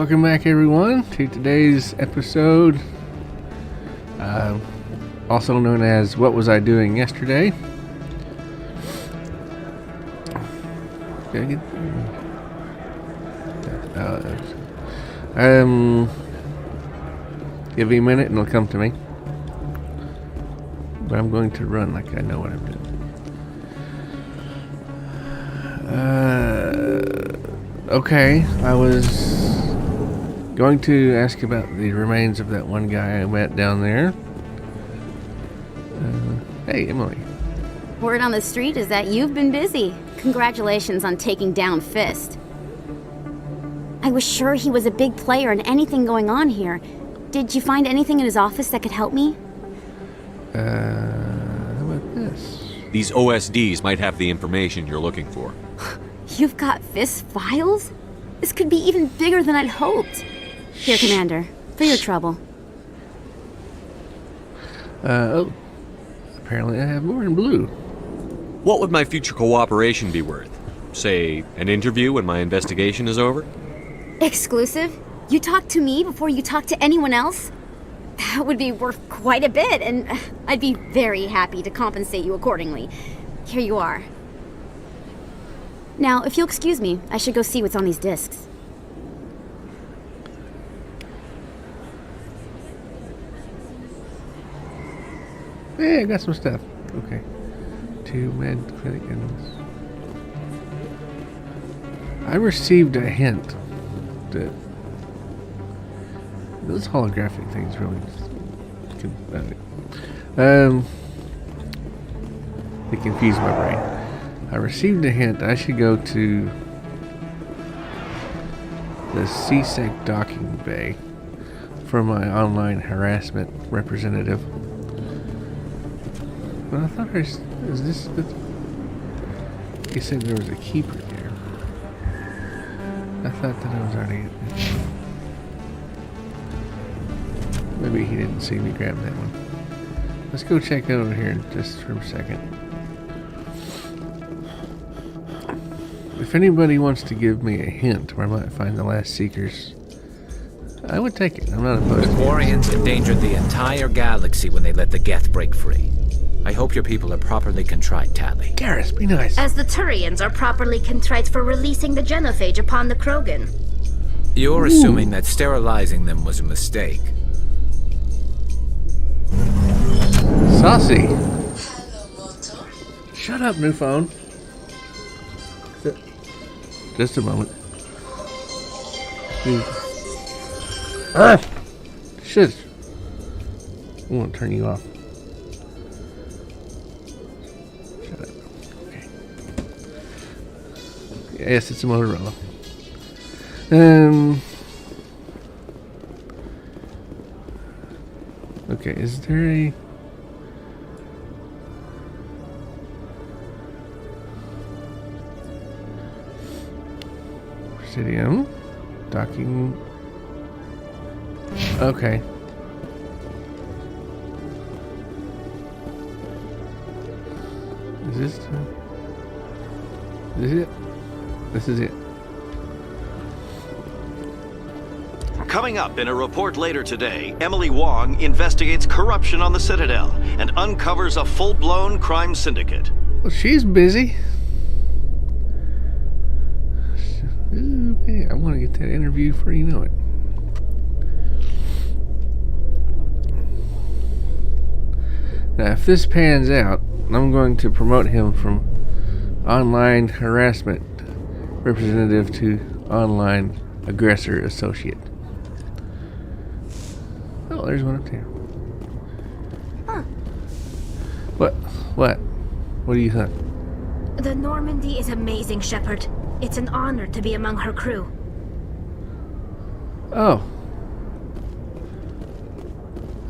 Welcome back, everyone, to today's episode, also known as What Was I Doing Yesterday? Did I get... give me a minute and it'll come to me. But I'm going to run like I know what I'm doing. Okay, I was going to ask about the remains of that one guy I met down there. Hey, Emily. Word on the street is that you've been busy. Congratulations on taking down Fist. I was sure he was a big player in anything going on here. Did you find anything in his office that could help me? How about this? These OSDs might have the information you're looking for. You've got Fist's files? This could be even bigger than I'd hoped. Here, Commander, for your trouble. Oh. Apparently I have more in blue. What would my future cooperation be worth? Say, an interview when my investigation is over? Exclusive? You talk to me before you talk to anyone else? That would be worth quite a bit, and I'd be very happy to compensate you accordingly. Here you are. Now, if you'll excuse me, I should go see what's on these discs. Hey, I got some stuff. Okay. 2 med clinic animals. I received a hint that those holographic things really they confuse my brain. I received a hint I should go to the CSEC docking bay for my online harassment representative. But I thought he said there was a keeper there. I thought that I was already... Maybe he didn't see me grab that one. Let's go check over here just for a second. If anybody wants to give me a hint where I might find the last Seekers, I would take it. I'm not opposed. The Quarians endangered the entire galaxy when they let the Geth break free. I hope your people are properly contrite, Tally. Garrus, be nice. As the Turians are properly contrite for releasing the genophage upon the Krogan. You're assuming that sterilizing them was a mistake. Saucy. Shut up, new phone. Just a moment. Ah! Shit. I want to turn you off. Shut up. Okay. Yes, it's a Motorola. Okay, is there a... Presidium. Docking. Okay. Is this it? This is it. Coming up in a report later today, Emily Wong investigates corruption on the Citadel and uncovers a full-blown crime syndicate. Well, she's busy. Ooh, man, I want to get that interview before you know it. Now, if this pans out, I'm going to promote him from online harassment representative to online aggressor associate. Oh, there's one up there. Huh. What do you think? The Normandy is amazing, Shepard. It's an honor to be among her crew. Oh.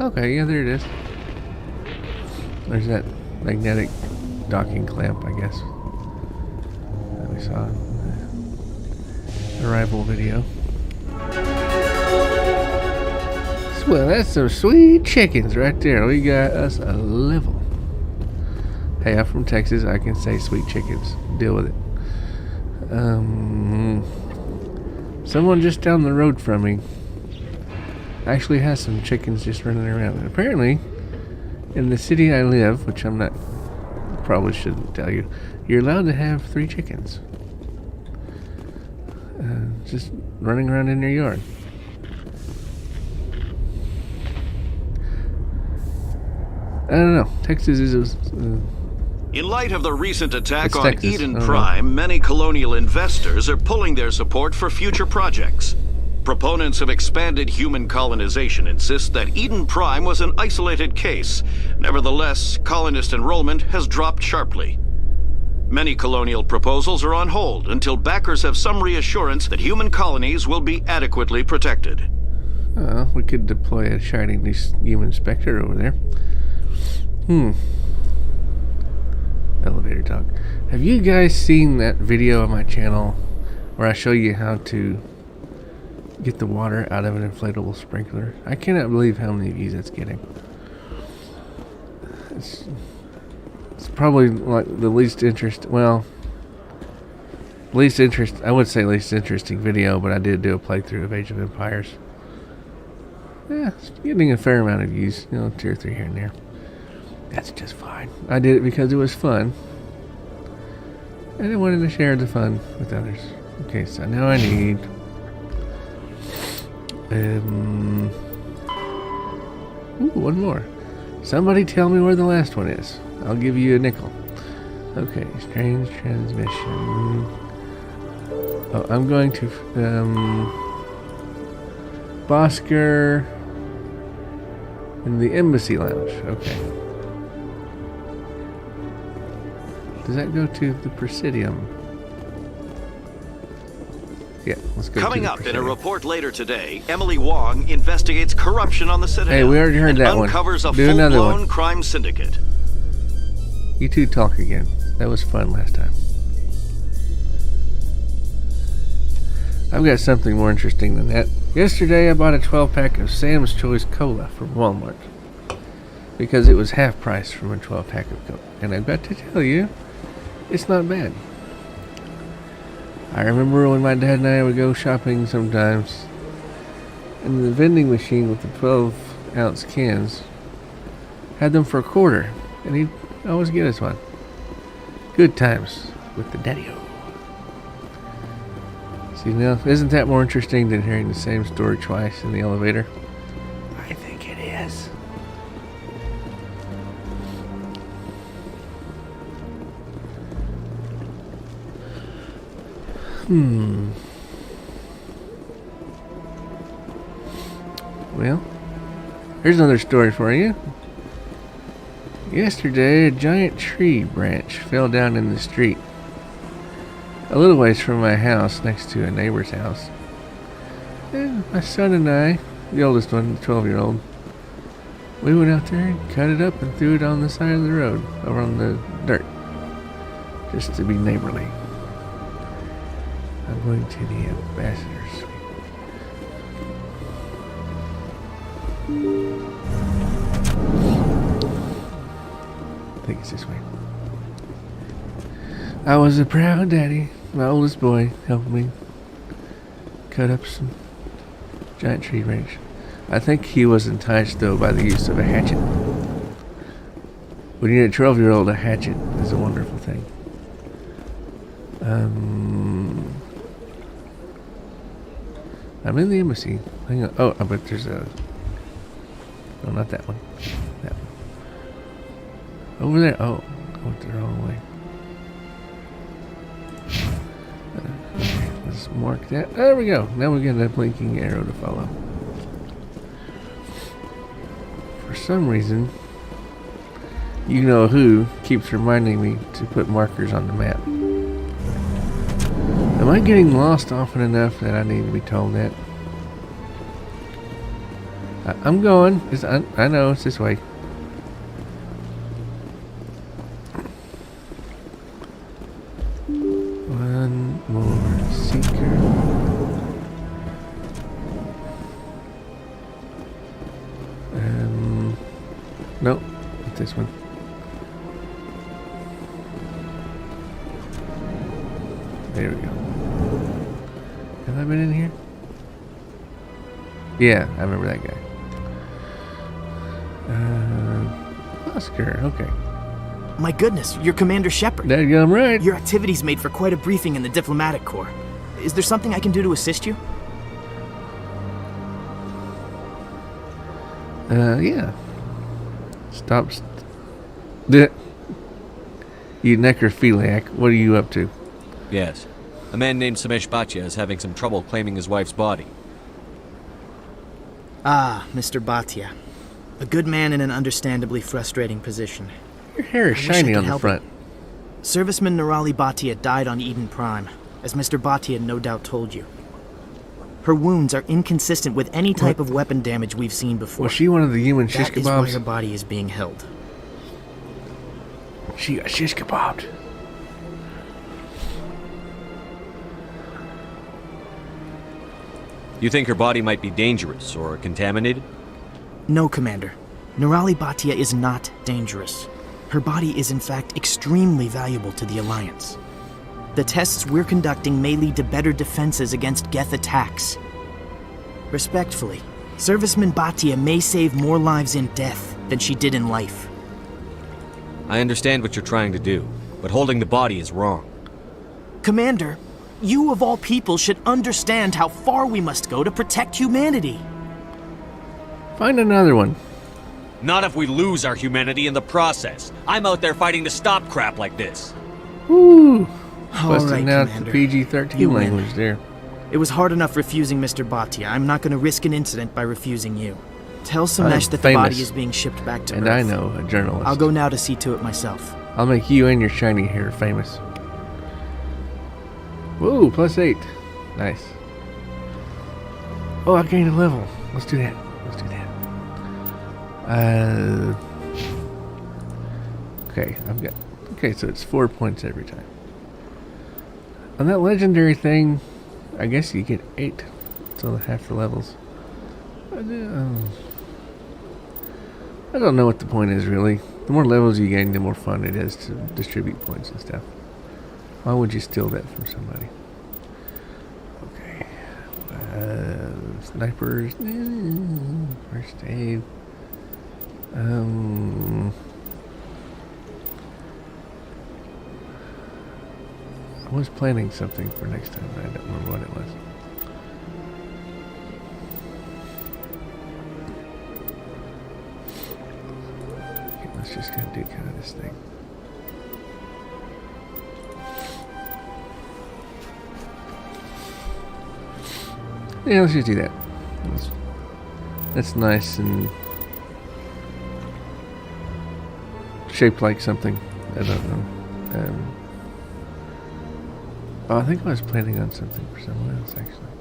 Okay, yeah, there it is. There's that magnetic docking clamp, I guess, that we saw in the arrival video. Well, that's some sweet chickens right there. We got us a level. Hey, I'm from Texas. I can say sweet chickens. Deal with it. Someone just down the road from me actually has some chickens just running around. And apparently, in the city I live, which I'm not, probably shouldn't tell you, you're allowed to have 3 chickens. Just running around in your yard. I don't know. Texas is... In light of the recent attack It's on Texas. Eden Uh-huh. Prime, many colonial investors are pulling their support for future projects. Proponents of expanded human colonization insist that Eden Prime was an isolated case. Nevertheless, colonist enrollment has dropped sharply. Many colonial proposals are on hold until backers have some reassurance that human colonies will be adequately protected. we could deploy a shiny new human Specter over there. Elevator talk. Have you guys seen that video on my channel where I show you how to get the water out of an inflatable sprinkler? I cannot believe how many views that's getting. It's probably like the least interest. Well, least interest. I would say least interesting video, but I did do a playthrough of Age of Empires. Yeah, it's getting a fair amount of views. 2 or 3 here and there. That's just fine. I did it because it was fun. And I wanted to share the fun with others. Okay, so now I need... Ooh, one more. Somebody tell me where the last one is. I'll give you a nickel. Okay, strange transmission. Oh, I'm going to... Bosker... in the Embassy Lounge. Okay. Does that go to the Presidium? Yeah, let's go. Coming up in a report later today, Emily Wong investigates corruption on the Citadel. Hey, we already heard and that one. uncovers a Do another full-blown one. crime syndicate. You two talk again. That was fun last time. I've got something more interesting than that. Yesterday I bought a 12-pack of Sam's Choice Cola from Walmart because it was half price from a 12-pack of Coke. And I've got to tell you, it's not bad. I remember when my dad and I would go shopping sometimes, and the vending machine with the 12-ounce cans had them for $0.25, and he'd always get us one. Good times with the daddy-o. See, now, isn't that more interesting than hearing the same story twice in the elevator? I think it is. Well, here's another story for you. Yesterday, a giant tree branch fell down in the street, a little ways from my house, next to a neighbor's house. And my son and I, the oldest one, the 12-year-old, we went out there and cut it up and threw it on the side of the road, over on the dirt, just to be neighborly. I'm going to the ambassador's suite. I think it's this way. I was a proud daddy. My oldest boy helped me cut up some giant tree branch. I think he was enticed, though, by the use of a hatchet. When you're a 12-year-old, a hatchet is a wonderful thing. I'm in the embassy. Hang on. Oh, I bet there's a... No, not that one. That one. Over there. Oh, I went the wrong way. Okay, let's mark that. There we go. Now we get a blinking arrow to follow. For some reason, you know who keeps reminding me to put markers on the map. Am I getting lost often enough that I need to be told that? I'm going. I know it's this way. One more seeker. Nope, not this one. There we go. Have I been in here? Yeah, I remember that guy. Oscar, okay. My goodness, you're Commander Shepard. Dadgum right. Your activities made for quite a briefing in the diplomatic corps. Is there something I can do to assist you? Yeah. Stop. You necrophiliac, what are you up to? Yes. A man named Samesh Bhatia is having some trouble claiming his wife's body. Ah, Mr. Bhatia. A good man in an understandably frustrating position. Your hair is I wish I shiny could on the help front. Serviceman Nirali Bhatia died on Eden Prime, as Mr. Bhatia no doubt told you. Her wounds are inconsistent with any type of weapon damage we've seen before. Was she one of the human shish That is why her kebabs? body is being held. She got shish kebabbed. You think her body might be dangerous or contaminated? No, Commander. Nirali Bhatia is not dangerous. Her body is in fact extremely valuable to the Alliance. The tests we're conducting may lead to better defenses against Geth attacks. Respectfully, Serviceman Bhatia may save more lives in death than she did in life. I understand what you're trying to do, but holding the body is wrong. Commander, you of all people should understand how far we must go to protect humanity. Find another one. Not if we lose our humanity in the process. I'm out there fighting to stop crap like this. Woo! All Busting right, out Commander. the PG-13 You win. language there. It was hard enough refusing Mr. Bhatia. I'm not going to risk an incident by refusing you. Tell Samesh that the famous. body is being shipped back to And Earth. I know a journalist. I'll go now to see to it myself. I'll make you and your shiny hair famous. Whoa, +8. Nice. Oh, I gained a level. Let's do that. Let's do that. Okay, I've got... Okay, so it's 4 points every time. On that legendary thing, I guess you get 8. So half the levels. I don't know what the point is, really. The more levels you gain, the more fun it is to distribute points and stuff. Why would you steal that from somebody? Okay. Snipers. First aid. I was planning something for next time, but I don't remember what it was. Okay, let's just go do kind of this thing. Yeah, let's just do that. That's nice and shaped like something. I don't know. Oh, I think I was planning on something for someone else, actually.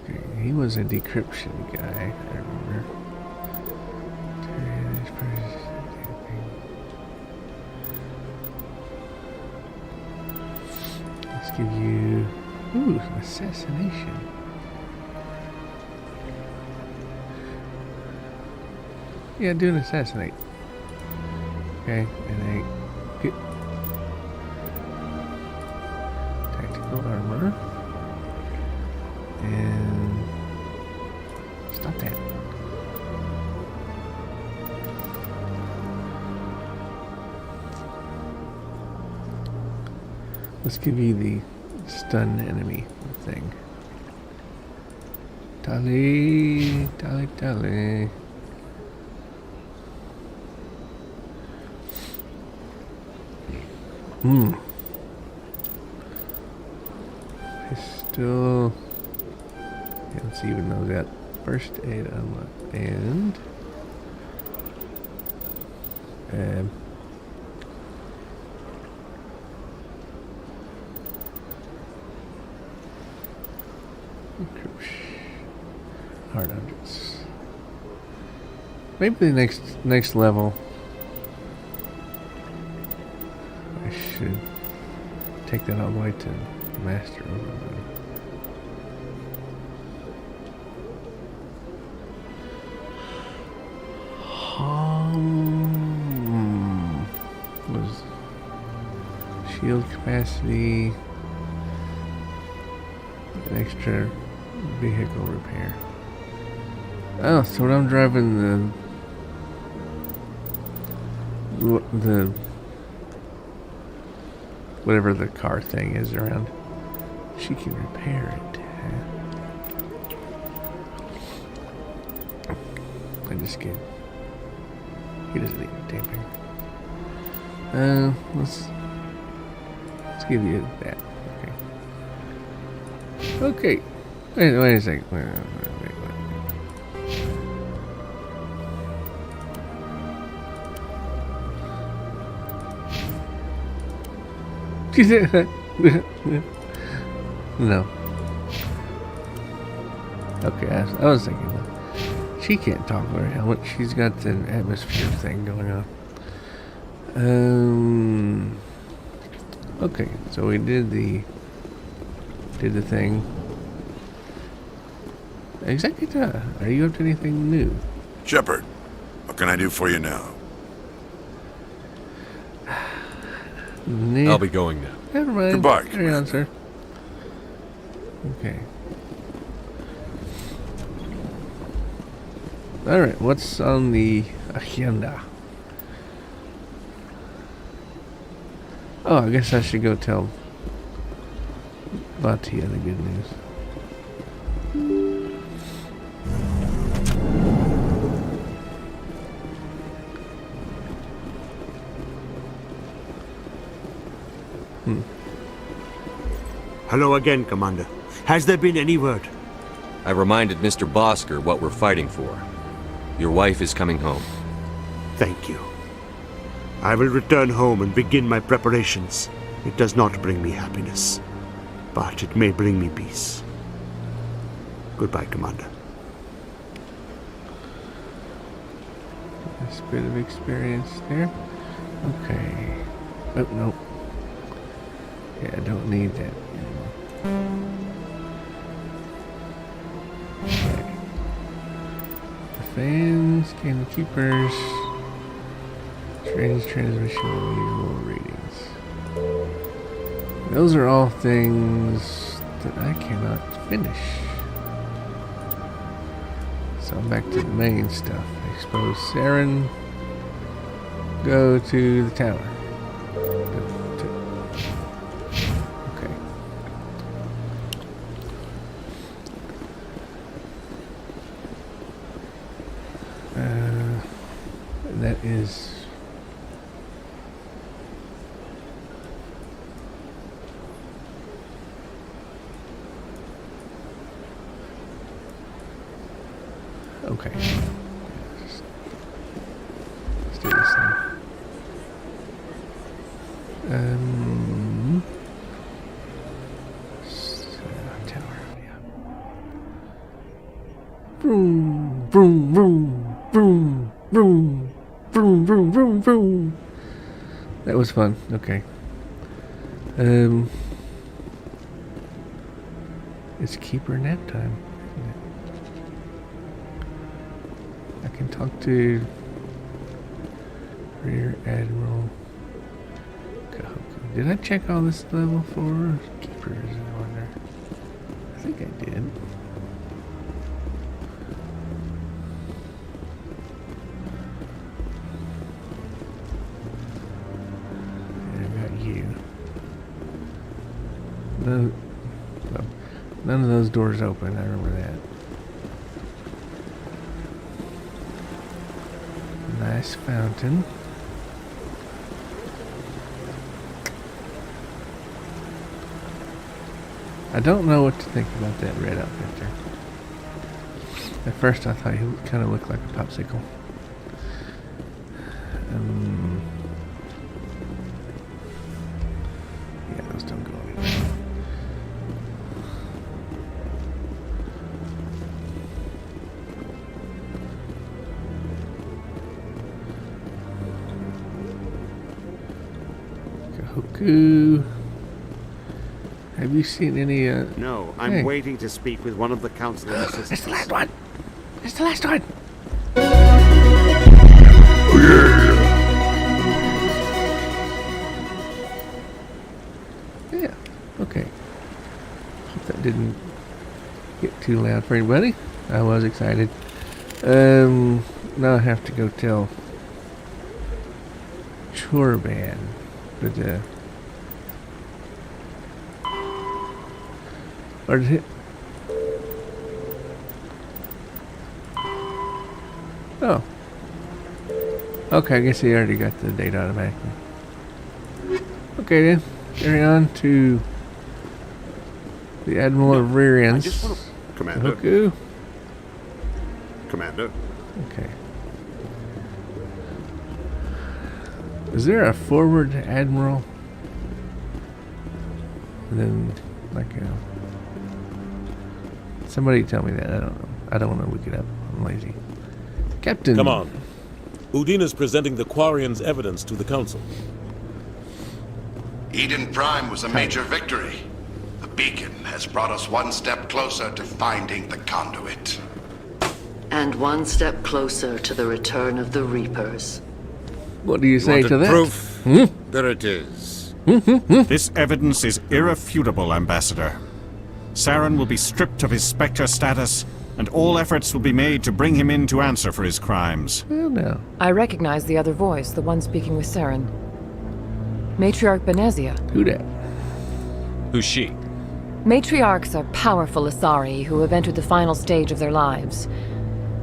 Okay, he was a decryption guy, I remember. Let's give you... Ooh, assassination. Yeah, do an assassinate. Okay, and a get tactical armor. And stop that. Let's give you the stun enemy thing. Tally, tally, tally. Pistol. Yeah, let's see, even though we got first aid unlocked and hard objects. Maybe the next level I should take that all the way to master overload. Was shield capacity. An extra vehicle repair. Oh, so when I'm driving the whatever the car thing is around, she can repair it. I just get. He doesn't need damping. Let's give you that. Okay. Wait a second. Wait. No. Okay, I was thinking that she can't talk with her helmet. She's got the atmosphere thing going on. Okay, so we did the thing. Executor, are you up to anything new? Shepard, what can I do for you now? I'll be going now. Never mind. Goodbye, Carry on, sir. Okay. Alright, what's on the agenda? Oh, I guess I should go tell Batia the good news. Hello again, Commander. Has there been any word? I reminded Mr. Bosker what we're fighting for. Your wife is coming home. Thank you. I will return home and begin my preparations. It does not bring me happiness, but it may bring me peace. Goodbye, Commander. Nice bit of experience there. Okay. Oh, no. Yeah, I don't need that anymore. Okay. The fans, can keepers, trains, transmission, usual readings. Those are all things that I cannot finish. So I'm back to the main stuff. Expose Saren. Go to the tower. Okay. That is. Okay. Let's do this thing. Tower, yeah. Vroom, vroom, vroom, vroom, vroom, vroom, vroom, vroom, vroom. That was fun. Okay. It's keeper nap time. I can talk to Rear Admiral Kahoku. Did I check all this level for keepers? I wonder. I think I did. And I got you. None of those doors open. I remember that. Nice fountain. I don't know what to think about that red outfit there. At first I thought he kind of looked like a popsicle. Yeah, those don't go anywhere. Kahoku. Have you seen any, No, I'm waiting to speak with one of the council assistants. It's the last one! It's the last one! Yeah, okay. Hope that didn't too loud for anybody. I was excited. Now I have to go tell Chorban. But, or did it? Oh. Okay, I guess he already got the date automatically. Okay then, carry on to the Admiral of Rear Ends. Commander. Hoku. Commander. Okay. Is there a forward admiral? And then, like, somebody tell me that. I don't know. I don't want to look it up. I'm lazy. Captain. Come on. Udine is presenting the Quarians' evidence to the Council. Eden Prime was a major victory. The beacon has brought us one step closer to finding the conduit. And one step closer to the return of the Reapers. What do you say to that? Proof? There it is. This evidence is irrefutable, Ambassador. Saren will be stripped of his Specter status, and all efforts will be made to bring him in to answer for his crimes. Well, no. I recognize the other voice, the one speaking with Saren. Matriarch Benezia. Who that? Who's she? Matriarchs are powerful Asari who have entered the final stage of their lives.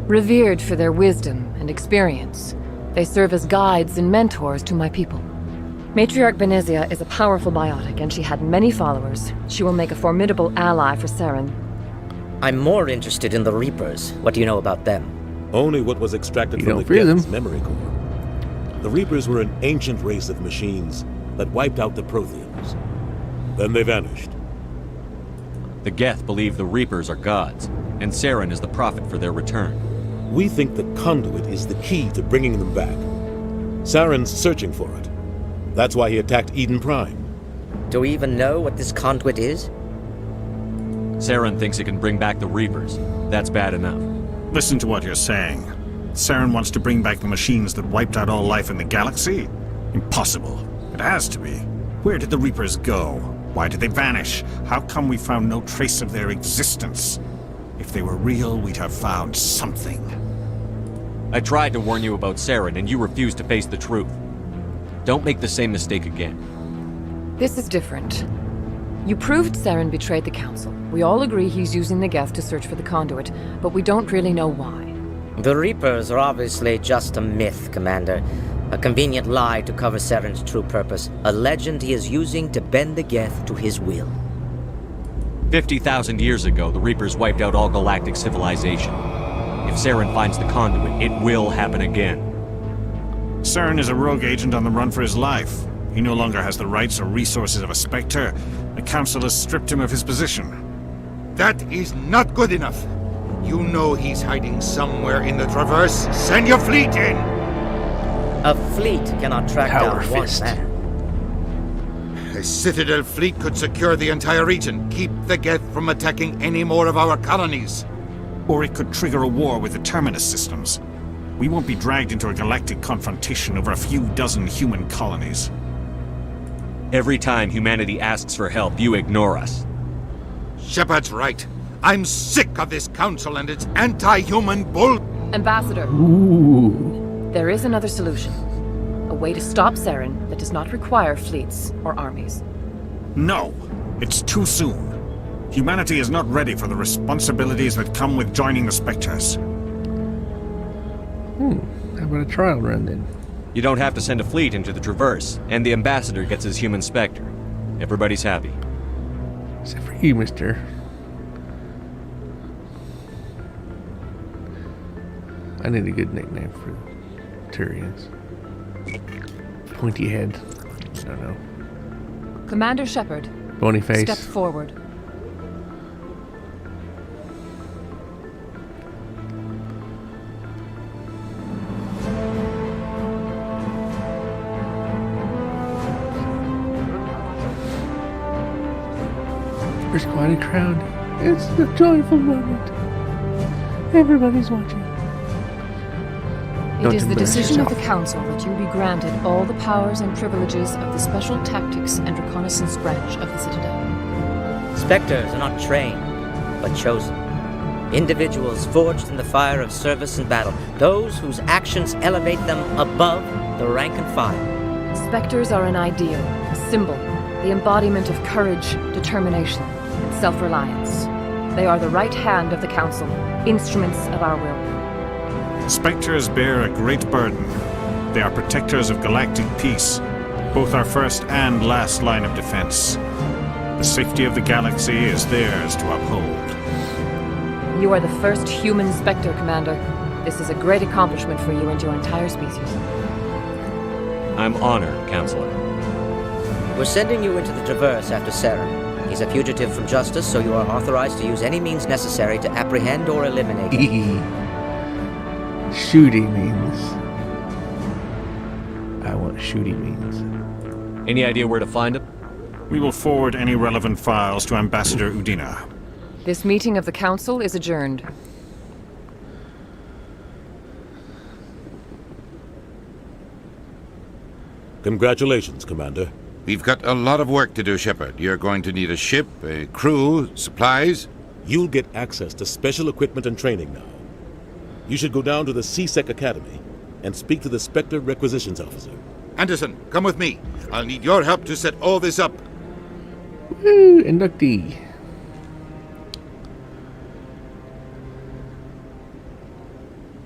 Revered for their wisdom and experience, they serve as guides and mentors to my people. Matriarch Benezia is a powerful biotic, and she had many followers. She will make a formidable ally for Saren. I'm more interested in the Reapers. What do you know about them? Only what was extracted from the Geth's memory core. The Reapers were an ancient race of machines that wiped out the Protheans. Then they vanished. The Geth believe the Reapers are gods, and Saren is the prophet for their return. We think the conduit is the key to bringing them back. Saren's searching for it. That's why he attacked Eden Prime. Do we even know what this conduit is? Saren thinks it can bring back the Reapers. That's bad enough. Listen to what you're saying. Saren wants to bring back the machines that wiped out all life in the galaxy? Impossible. It has to be. Where did the Reapers go? Why did they vanish? How come we found no trace of their existence? If they were real, we'd have found something. I tried to warn you about Saren, and you refused to face the truth. Don't make the same mistake again. This is different. You proved Saren betrayed the Council. We all agree he's using the Geth to search for the conduit, but we don't really know why. The Reapers are obviously just a myth, Commander. A convenient lie to cover Saren's true purpose. A legend he is using to bend the Geth to his will. 50,000 years ago, the Reapers wiped out all galactic civilization. If Saren finds the conduit, it will happen again. Saren is a rogue agent on the run for his life. He no longer has the rights or resources of a Specter. The Council has stripped him of his position. That is not good enough. You know he's hiding somewhere in the Traverse. Send your fleet in! A fleet cannot track down one man. A Citadel fleet could secure the entire region, keep the Geth from attacking any more of our colonies. Or it could trigger a war with the Terminus systems. We won't be dragged into a galactic confrontation over a few dozen human colonies. Every time humanity asks for help, you ignore us. Shepard's right. I'm sick of this council and its anti-human bull... Ambassador. There is another solution. A way to stop Saren that does not require fleets or armies. No, it's too soon. Humanity is not ready for the responsibilities that come with joining the Spectres. How about a trial run then? You don't have to send a fleet into the Traverse, and the Ambassador gets his human Specter. Everybody's happy. Except for you, mister. I need a good nickname for Turians. Pointy head. I don't know. Commander Shepard. Bony face. Step forward. There's quite a crowd. It's a joyful moment. Everybody's watching. It is the decision of the Council that you be granted all the powers and privileges of the Special Tactics and Reconnaissance branch of the Citadel. Spectres are not trained, but chosen. Individuals forged in the fire of service and battle. Those whose actions elevate them above the rank and file. Specters are an ideal, a symbol, the embodiment of courage, determination, and self-reliance. They are the right hand of the Council, instruments of our will. Specters bear a great burden. They are protectors of galactic peace, both our first and last line of defense. The safety of the galaxy is theirs to uphold. You are the first human Specter, Commander. This is a great accomplishment for you and your entire species. I'm honored, Counselor. We're sending you into the Traverse after Saren. He's a fugitive from justice, so you are authorized to use any means necessary to apprehend or eliminate him. Shooty means. I want shooty means. Any idea where to find him? We will forward any relevant files to Ambassador Udina. This meeting of the Council is adjourned. Congratulations, Commander. We've got a lot of work to do, Shepard. You're going to need a ship, a crew, supplies. You'll get access to special equipment and training now. You should go down to the C-Sec Academy and speak to the Specter Requisitions Officer. Anderson, come with me. I'll need your help to set all this up. Woo, inductee.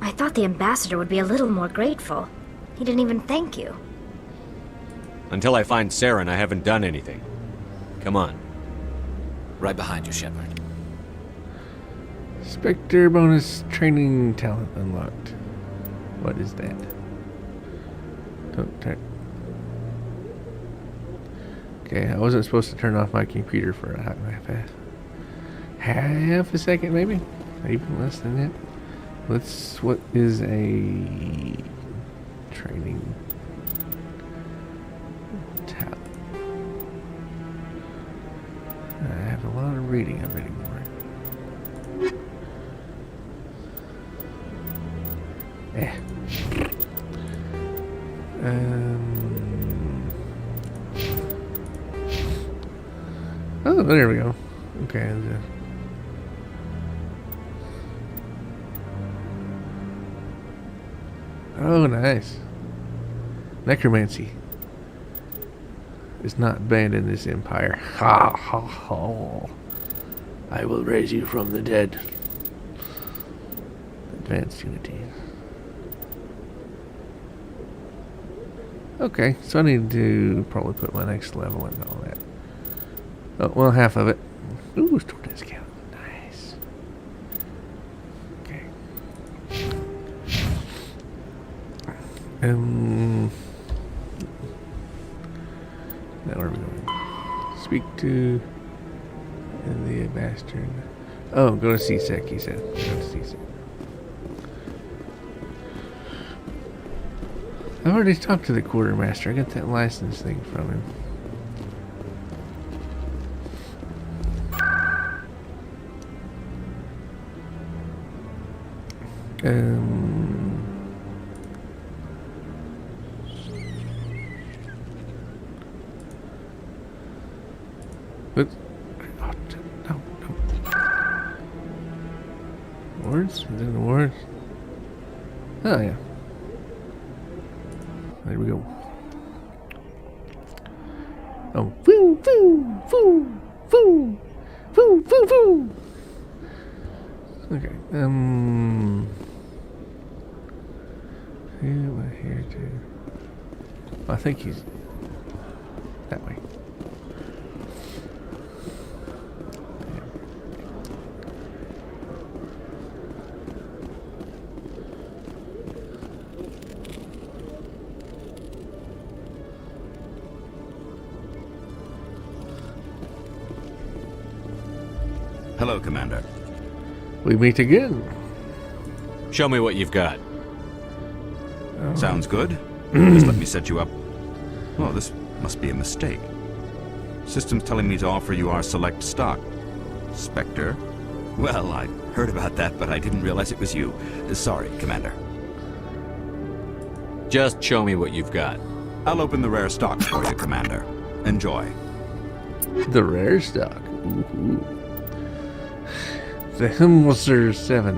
I thought the ambassador would be a little more grateful. He didn't even thank you. Until I find Saren, I haven't done anything. Come on. Right behind you, Shepard. Specter bonus training talent unlocked. What is that? Don't turn. Okay, I wasn't supposed to turn off my computer for half a second, maybe? Even less than that. What is a training talent? I have a lot of reading I'm reading for. Oh, there we go. Okay. Oh, nice. Necromancy is not banned in this empire. Ha ha ha. I will raise you from the dead. Advanced unity. Okay, so I need to probably put my next level in all that. Oh, well, half of it. Ooh, store discount. Nice. Okay. Now where are we going? Speak to the ambassador. Oh, go to C-Sec, he said. Go to C-Sec. I've already talked to the quartermaster. I got that license thing from him. But no. Awards? Is it an award? Oh yeah. There we go. Oh, foo, foo, foo, foo, foo, foo, foo. Okay. Who am I here to? I think he's that way. Hello, Commander. We meet again. Show me what you've got. Oh. Sounds good. Just let me set you up. Oh, this must be a mistake. System's telling me to offer you our select stock. Specter? Well, I heard about that, but I didn't realize it was you. Sorry, Commander. Just show me what you've got. I'll open the rare stock for you, Commander. Enjoy. The rare stock. Ooh. The Himmelsser 7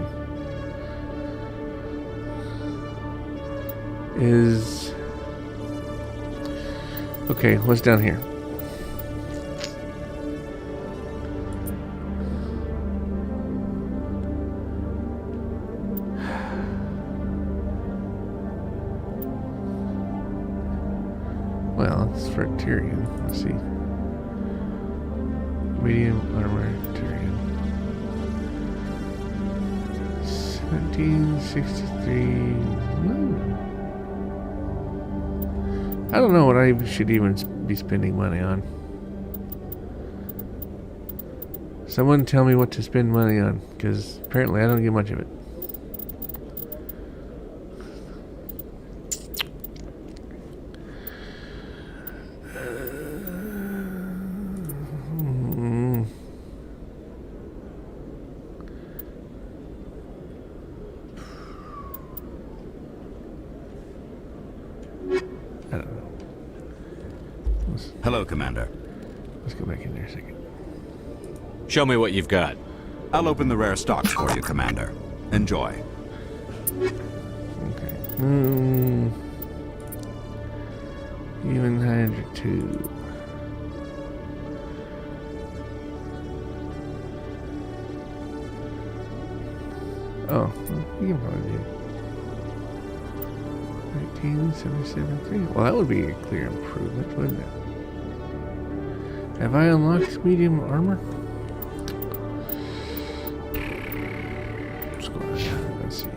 is... Okay, what's down here? Well, it's for Tyrion. Let's see. Medium armor, Tyrion. 1763. I don't know what I should even be spending money on. Someone tell me what to spend money on, because apparently I don't get much of it. Hello, Commander. Let's go back in there a second. Show me what you've got. I'll open the rare stocks for you, Commander. Enjoy. Okay. Even Hydra 2. Oh, well, you can probably do 1977. Well, that would be a clear improvement, wouldn't it? Have I unlocked medium armor? Let's go ahead. Let's see.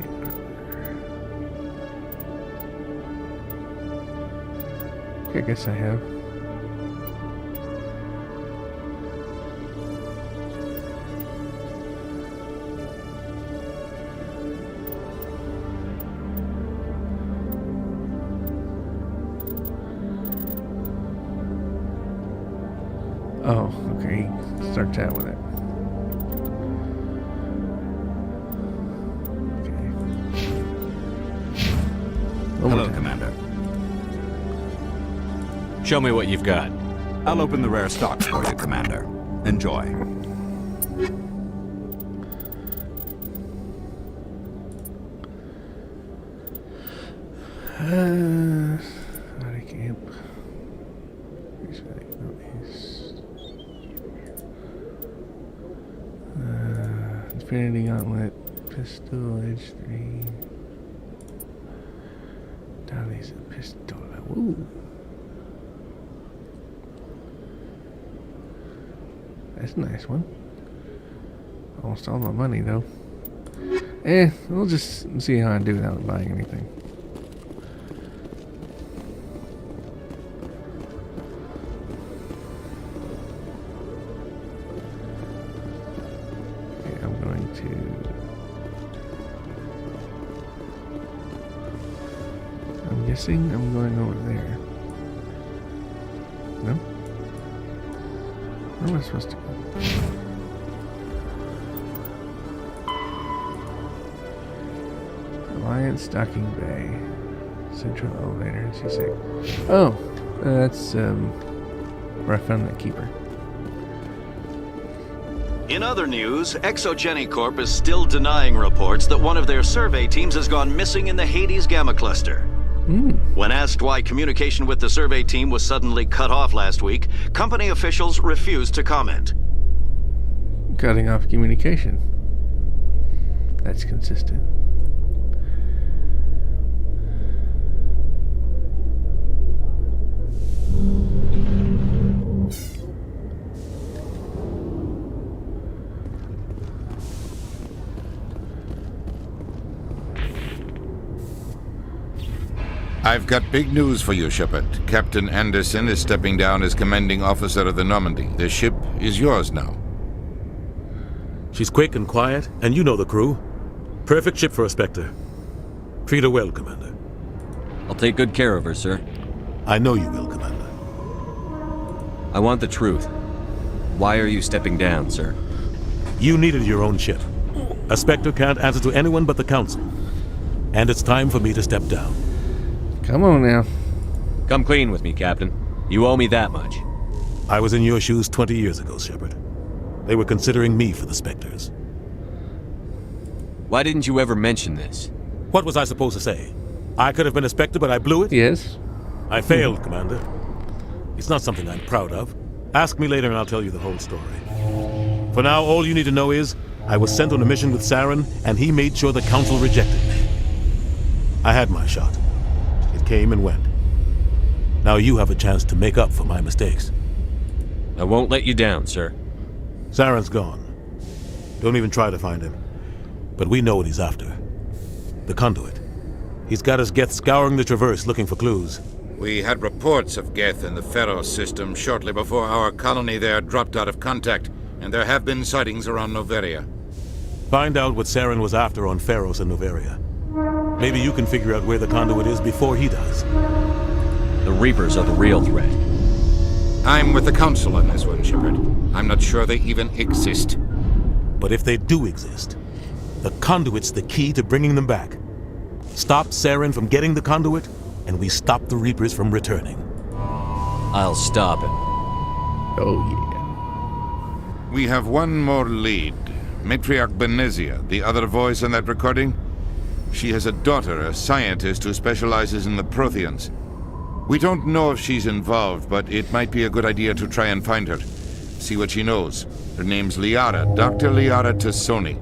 Okay, I guess I have. Oh, okay. Start that with it. Okay. Hello, Commander. Show me what you've got. I'll open the rare stocks for you, Commander. Enjoy. Body camp. Infinity Gauntlet, Pistol, Edge 3. Dolly's a pistol. Woo! That's a nice one. Almost all my money though. We'll just see how I do without buying anything. I'm guessing I'm going over there. No? Where am I supposed to go? Alliance Stocking Bay. Central elevator, C6. Oh! That's where I found that keeper. In other news, Exogeny Corp is still denying reports that one of their survey teams has gone missing in the Hades Gamma Cluster. When asked why communication with the survey team was suddenly cut off last week, company officials refused to comment. Cutting off communication. That's consistent. I've got big news for you, Shepard. Captain Anderson is stepping down as commanding officer of the Normandy. The ship is yours now. She's quick and quiet, and you know the crew. Perfect ship for a Specter. Treat her well, Commander. I'll take good care of her, sir. I know you will, Commander. I want the truth. Why are you stepping down, sir? You needed your own ship. A Specter can't answer to anyone but the Council. And it's time for me to step down. Come on now. Come clean with me, Captain. You owe me that much. I was in your shoes 20 years ago, Shepard. They were considering me for the Specters. Why didn't you ever mention this? What was I supposed to say? I could have been a Specter, but I blew it? Yes. I failed, Commander. It's not something I'm proud of. Ask me later and I'll tell you the whole story. For now, all you need to know is, I was sent on a mission with Saren, and he made sure the Council rejected me. I had my shot. It came and went. Now you have a chance to make up for my mistakes. I won't let you down, sir. Saren's gone. Don't even try to find him. But we know what he's after. The conduit. He's got his Geth scouring the Traverse looking for clues. We had reports of Geth in the Pharos system shortly before our colony there dropped out of contact, and there have been sightings around Noveria. Find out what Saren was after on Pharos and Noveria. Maybe you can figure out where the conduit is before he does. The Reapers are the real threat. I'm with the Council on this one, Shepard. I'm not sure they even exist. But if they do exist, the conduit's the key to bringing them back. Stop Saren from getting the conduit, and we stop the Reapers from returning. I'll stop him. Oh, yeah. We have one more lead. Matriarch Benezia, the other voice in that recording. She has a daughter, a scientist who specializes in the Protheans. We don't know if she's involved, but it might be a good idea to try and find her. See what she knows. Her name's Liara, Dr. Liara Tassoni.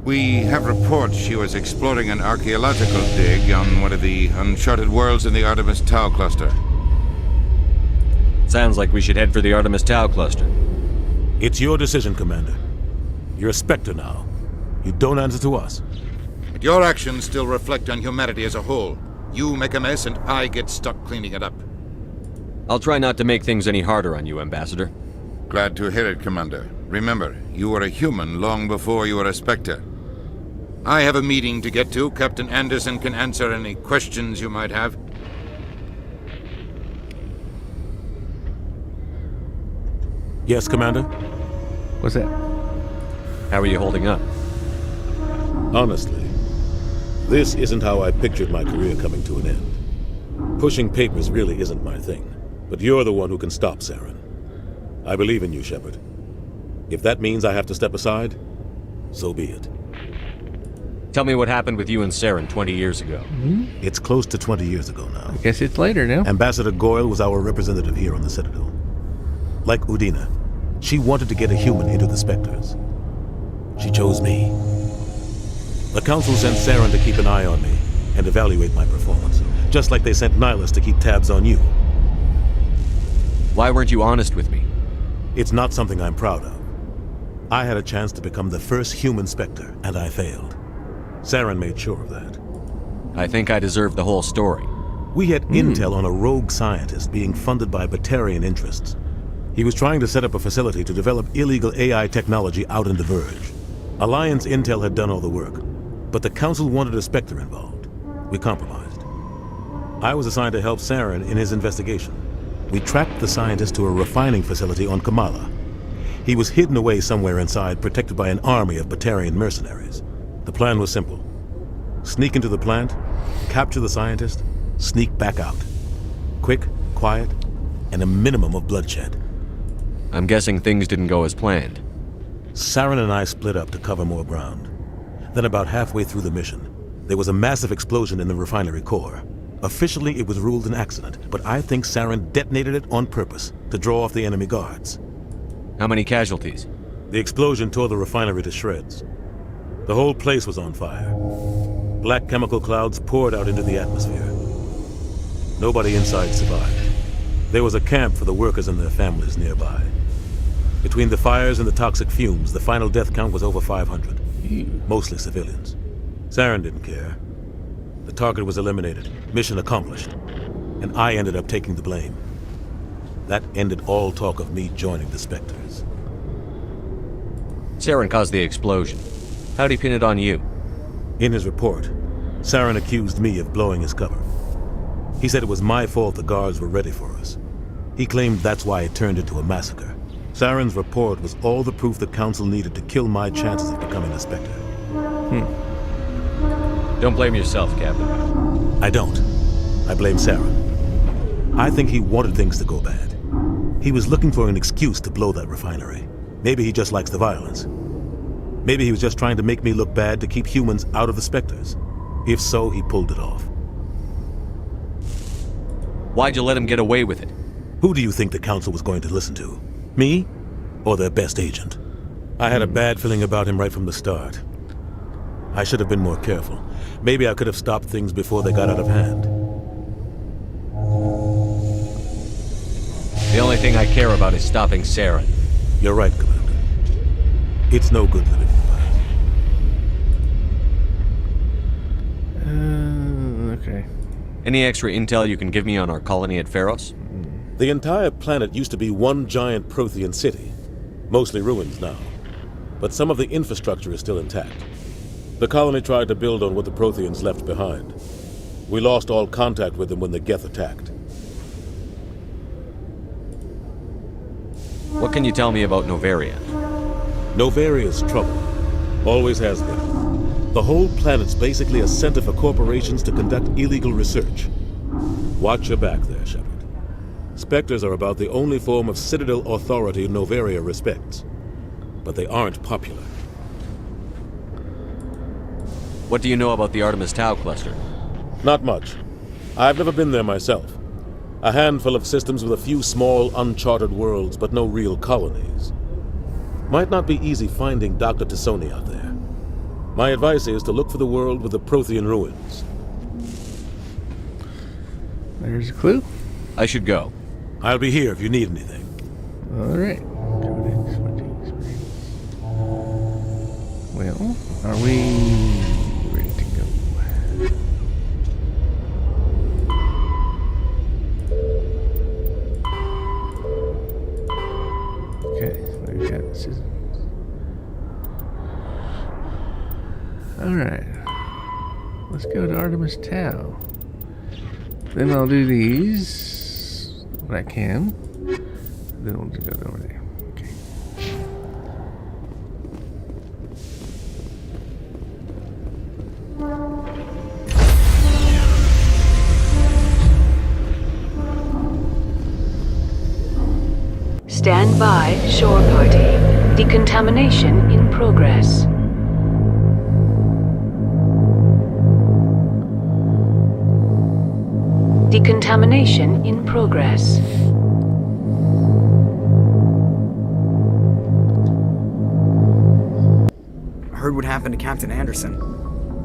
We have reports she was exploring an archaeological dig on one of the uncharted worlds in the Artemis Tau cluster. Sounds like we should head for the Artemis Tau cluster. It's your decision, Commander. You're a Specter now. You don't answer to us. But your actions still reflect on humanity as a whole. You make a mess and I get stuck cleaning it up. I'll try not to make things any harder on you, Ambassador. Glad to hear it, Commander. Remember, you were a human long before you were a Specter. I have a meeting to get to. Captain Anderson can answer any questions you might have. Yes, Commander? What's that? How are you holding up? Honestly, this isn't how I pictured my career coming to an end. Pushing papers really isn't my thing, but you're the one who can stop Saren. I believe in you, Shepard. If that means I have to step aside, so be it. Tell me what happened with you and Saren 20 years ago. It's close to 20 years ago now. I guess it's later now. Ambassador Goyle was our representative here on the Citadel. Like Udina, she wanted to get a human into the Specters. She chose me. The Council sent Saren to keep an eye on me and evaluate my performance, just like they sent Nihilus to keep tabs on you. Why weren't you honest with me? It's not something I'm proud of. I had a chance to become the first human Specter, and I failed. Saren made sure of that. I think I deserve the whole story. We had intel on a rogue scientist being funded by Batarian interests. He was trying to set up a facility to develop illegal AI technology out in the Verge. Alliance intel had done all the work, but the Council wanted a Specter involved. We compromised. I was assigned to help Saren in his investigation. We tracked the scientist to a refining facility on Kamala. He was hidden away somewhere inside, protected by an army of Batarian mercenaries. The plan was simple. Sneak into the plant, capture the scientist, sneak back out. Quick, quiet, and a minimum of bloodshed. I'm guessing things didn't go as planned. Saren and I split up to cover more ground. Then about halfway through the mission, there was a massive explosion in the refinery core. Officially, it was ruled an accident, but I think Saren detonated it on purpose to draw off the enemy guards. How many casualties? The explosion tore the refinery to shreds. The whole place was on fire. Black chemical clouds poured out into the atmosphere. Nobody inside survived. There was a camp for the workers and their families nearby. Between the fires and the toxic fumes, the final death count was over 500. Mostly civilians. Saren didn't care. The target was eliminated, mission accomplished, and I ended up taking the blame. That ended all talk of me joining the Specters. Saren caused the explosion. How'd he pin it on you? In his report, Saren accused me of blowing his cover. He said it was my fault the guards were ready for us. He claimed that's why it turned into a massacre. Saren's report was all the proof the Council needed to kill my chances of becoming a Specter. Don't blame yourself, Captain. I don't. I blame Saren. I think he wanted things to go bad. He was looking for an excuse to blow that refinery. Maybe he just likes the violence. Maybe he was just trying to make me look bad to keep humans out of the Specters. If so, he pulled it off. Why'd you let him get away with it? Who do you think the Council was going to listen to? Me? Or their best agent? I had a bad feeling about him right from the start. I should have been more careful. Maybe I could have stopped things before they got out of hand. The only thing I care about is stopping Saren. You're right, Commander. It's no good living in the past. Okay. Any extra intel you can give me on our colony at Pharos? The entire planet used to be one giant Prothean city. Mostly ruins now. But some of the infrastructure is still intact. The colony tried to build on what the Protheans left behind. We lost all contact with them when the Geth attacked. What can you tell me about Novaria? Novaria's trouble. Always has been. The whole planet's basically a center for corporations to conduct illegal research. Watch your back there, Shepard. Specters are about the only form of Citadel authority Novaria respects. But they aren't popular. What do you know about the Artemis Tau cluster? Not much. I've never been there myself. A handful of systems with a few small, uncharted worlds, but no real colonies. Might not be easy finding Dr. T'Soni out there. My advice is to look for the world with the Prothean ruins. There's a clue. I should go. I'll be here if you need anything. All right. Well, are we ready to go? Okay, we've got this. All right. Let's go to Artemis Tau. Then I'll do these when I can. Then we'll just go over there. Okay. Stand by, shore party. Decontamination in progress. Decontamination in progress. Heard what happened to Captain Anderson.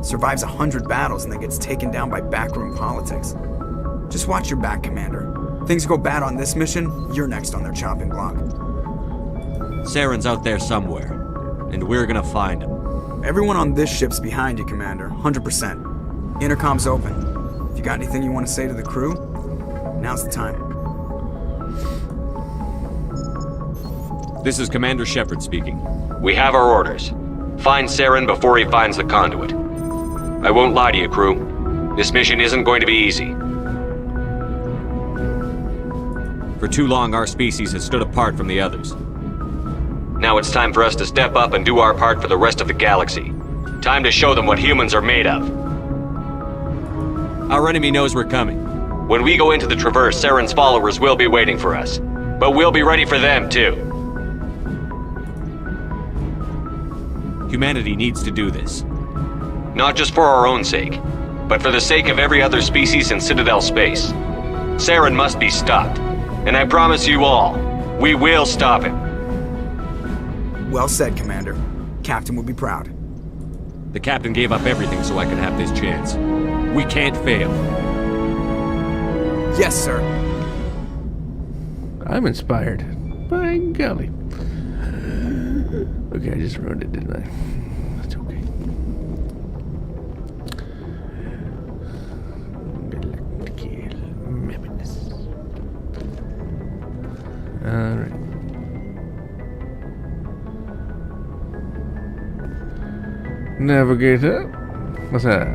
Survives 100 battles and then gets taken down by backroom politics. Just watch your back, Commander. Things go bad on this mission, you're next on their chopping block. Saren's out there somewhere, and we're gonna find him. Everyone on this ship's behind you, Commander, 100%. Intercom's open. If you got anything you want to say to the crew, now's the time. This is Commander Shepard speaking. We have our orders. Find Saren before he finds the conduit. I won't lie to you, crew. This mission isn't going to be easy. For too long, our species has stood apart from the others. Now it's time for us to step up and do our part for the rest of the galaxy. Time to show them what humans are made of. Our enemy knows we're coming. When we go into the Traverse, Saren's followers will be waiting for us. But we'll be ready for them, too. Humanity needs to do this. Not just for our own sake, but for the sake of every other species in Citadel space. Saren must be stopped. And I promise you all, we will stop him. Well said, Commander. Captain will be proud. The captain gave up everything so I could have this chance. We can't fail. Yes, sir. I'm inspired. By golly. Okay, I just ruined it, didn't I? That's okay. Alright. Navigator. What's up?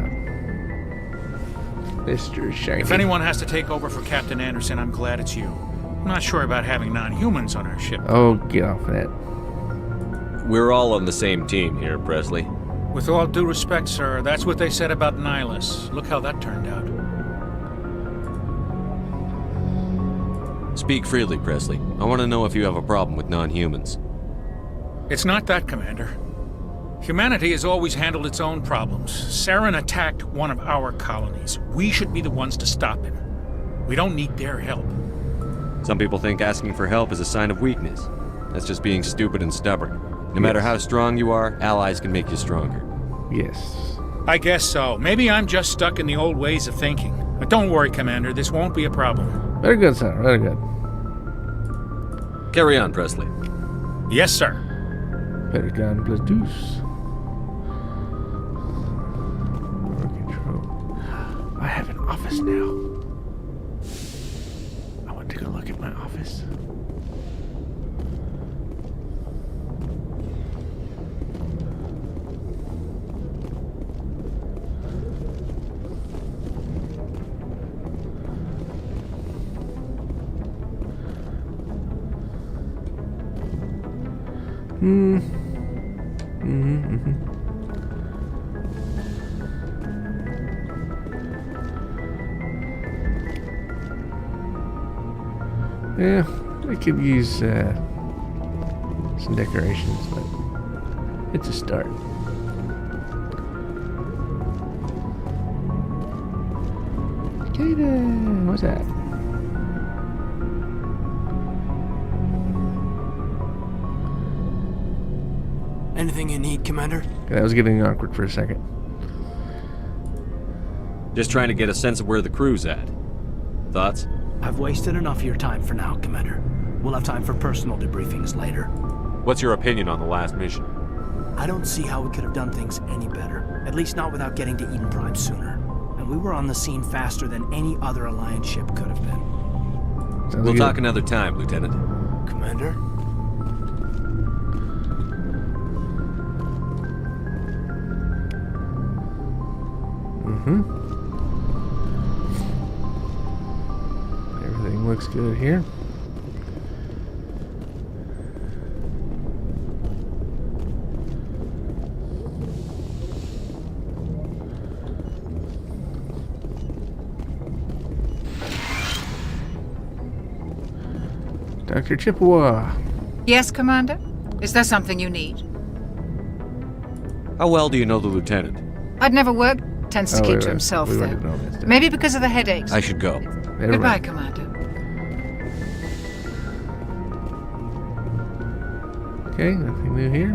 Mr. Shiny. If anyone has to take over for Captain Anderson, I'm glad it's you. I'm not sure about having non-humans on our ship. Oh, get off that. We're all on the same team here, Presley. With all due respect, sir, that's what they said about Nihilus. Look how that turned out. Speak freely, Presley. I want to know if you have a problem with non-humans. It's not that, Commander. Humanity has always handled its own problems. Saren attacked one of our colonies. We should be the ones to stop him. We don't need their help. Some people think asking for help is a sign of weakness. That's just being stupid and stubborn. No matter how strong you are, allies can make you stronger. Yes. I guess so. Maybe I'm just stuck in the old ways of thinking. But don't worry, Commander. This won't be a problem. Very good, sir. Very good. Carry on, Presley. Yes, sir. Very good. Plus deuce. Control. I have an office now. I want to go look at my office. Yeah, we could use some decorations, but it's a start. Kaden, what's that? Anything you need, Commander? Okay, that was getting awkward for a second. Just trying to get a sense of where the crew's at. Thoughts? I've wasted enough of your time for now, Commander. We'll have time for personal debriefings later. What's your opinion on the last mission? I don't see how we could have done things any better. At least not without getting to Eden Prime sooner. And we were on the scene faster than any other Alliance ship could have been. We'll talk another time, Lieutenant. Commander? Everything looks good here. Dr. Chippewa. Yes, Commander? Is there something you need? How well do you know the Lieutenant? I'd never worked. Tends to keep to himself, we though. wouldn't know this. Maybe because of the headaches. I should go. Never Goodbye, mind. Commander. Okay, nothing new here.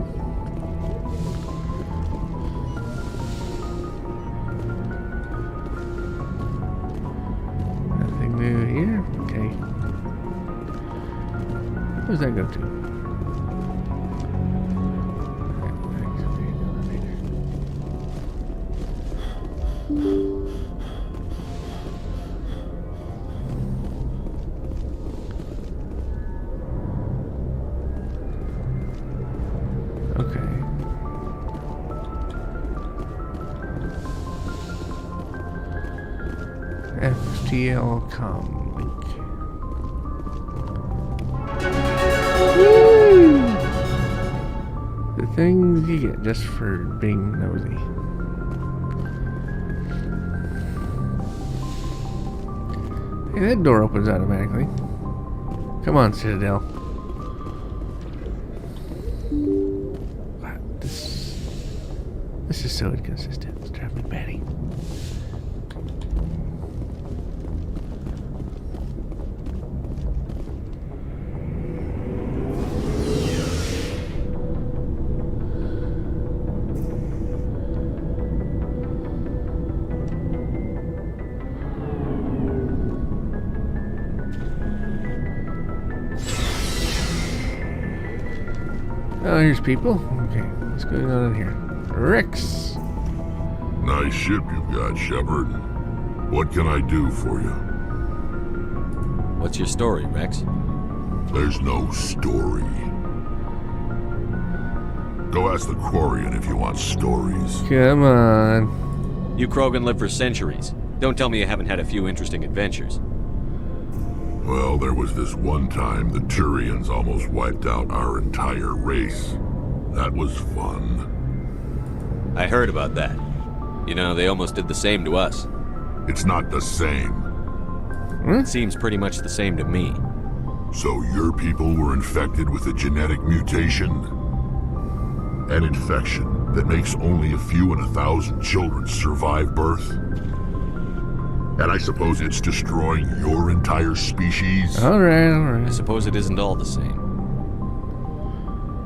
Nothing new here. Okay. Where's that go to? Okay. FTL com link. Woo! The things you get just for being nosy. Hey, that door opens automatically. Come on, Citadel. Wow, this is so inconsistent. It's driving me batty. Oh, here's people. Okay, what's going on in here? Rex. Nice ship you've got, Shepard. What can I do for you? What's your story, Rex? There's no story. Go ask the Quarian if you want stories. Come on. You Krogan lived for centuries. Don't tell me you haven't had a few interesting adventures. Well, there was this one time the Turians almost wiped out our entire race. That was fun. I heard about that. You know, they almost did the same to us. It's not the same. It seems pretty much the same to me. So your people were infected with a genetic mutation? An infection that makes only a few in 1,000 children survive birth? And I suppose it's destroying your entire species? Alright. I suppose it isn't all the same.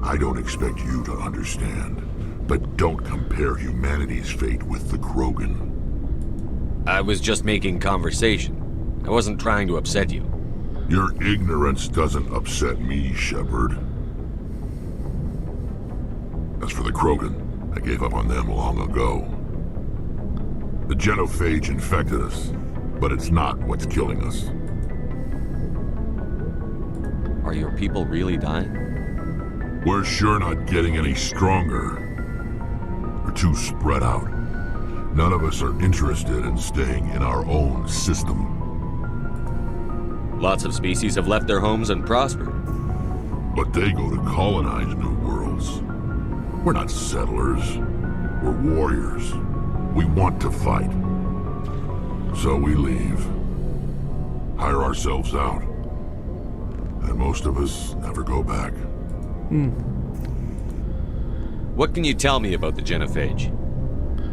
I don't expect you to understand, but don't compare humanity's fate with the Krogan. I was just making conversation. I wasn't trying to upset you. Your ignorance doesn't upset me, Shepard. As for the Krogan, I gave up on them long ago. The genophage infected us, but it's not what's killing us. Are your people really dying? We're sure not getting any stronger. We're too spread out. None of us are interested in staying in our own system. Lots of species have left their homes and prospered. But they go to colonize new worlds. We're not settlers. We're warriors. We want to fight. So we leave. Hire ourselves out. And most of us never go back. What can you tell me about the genophage?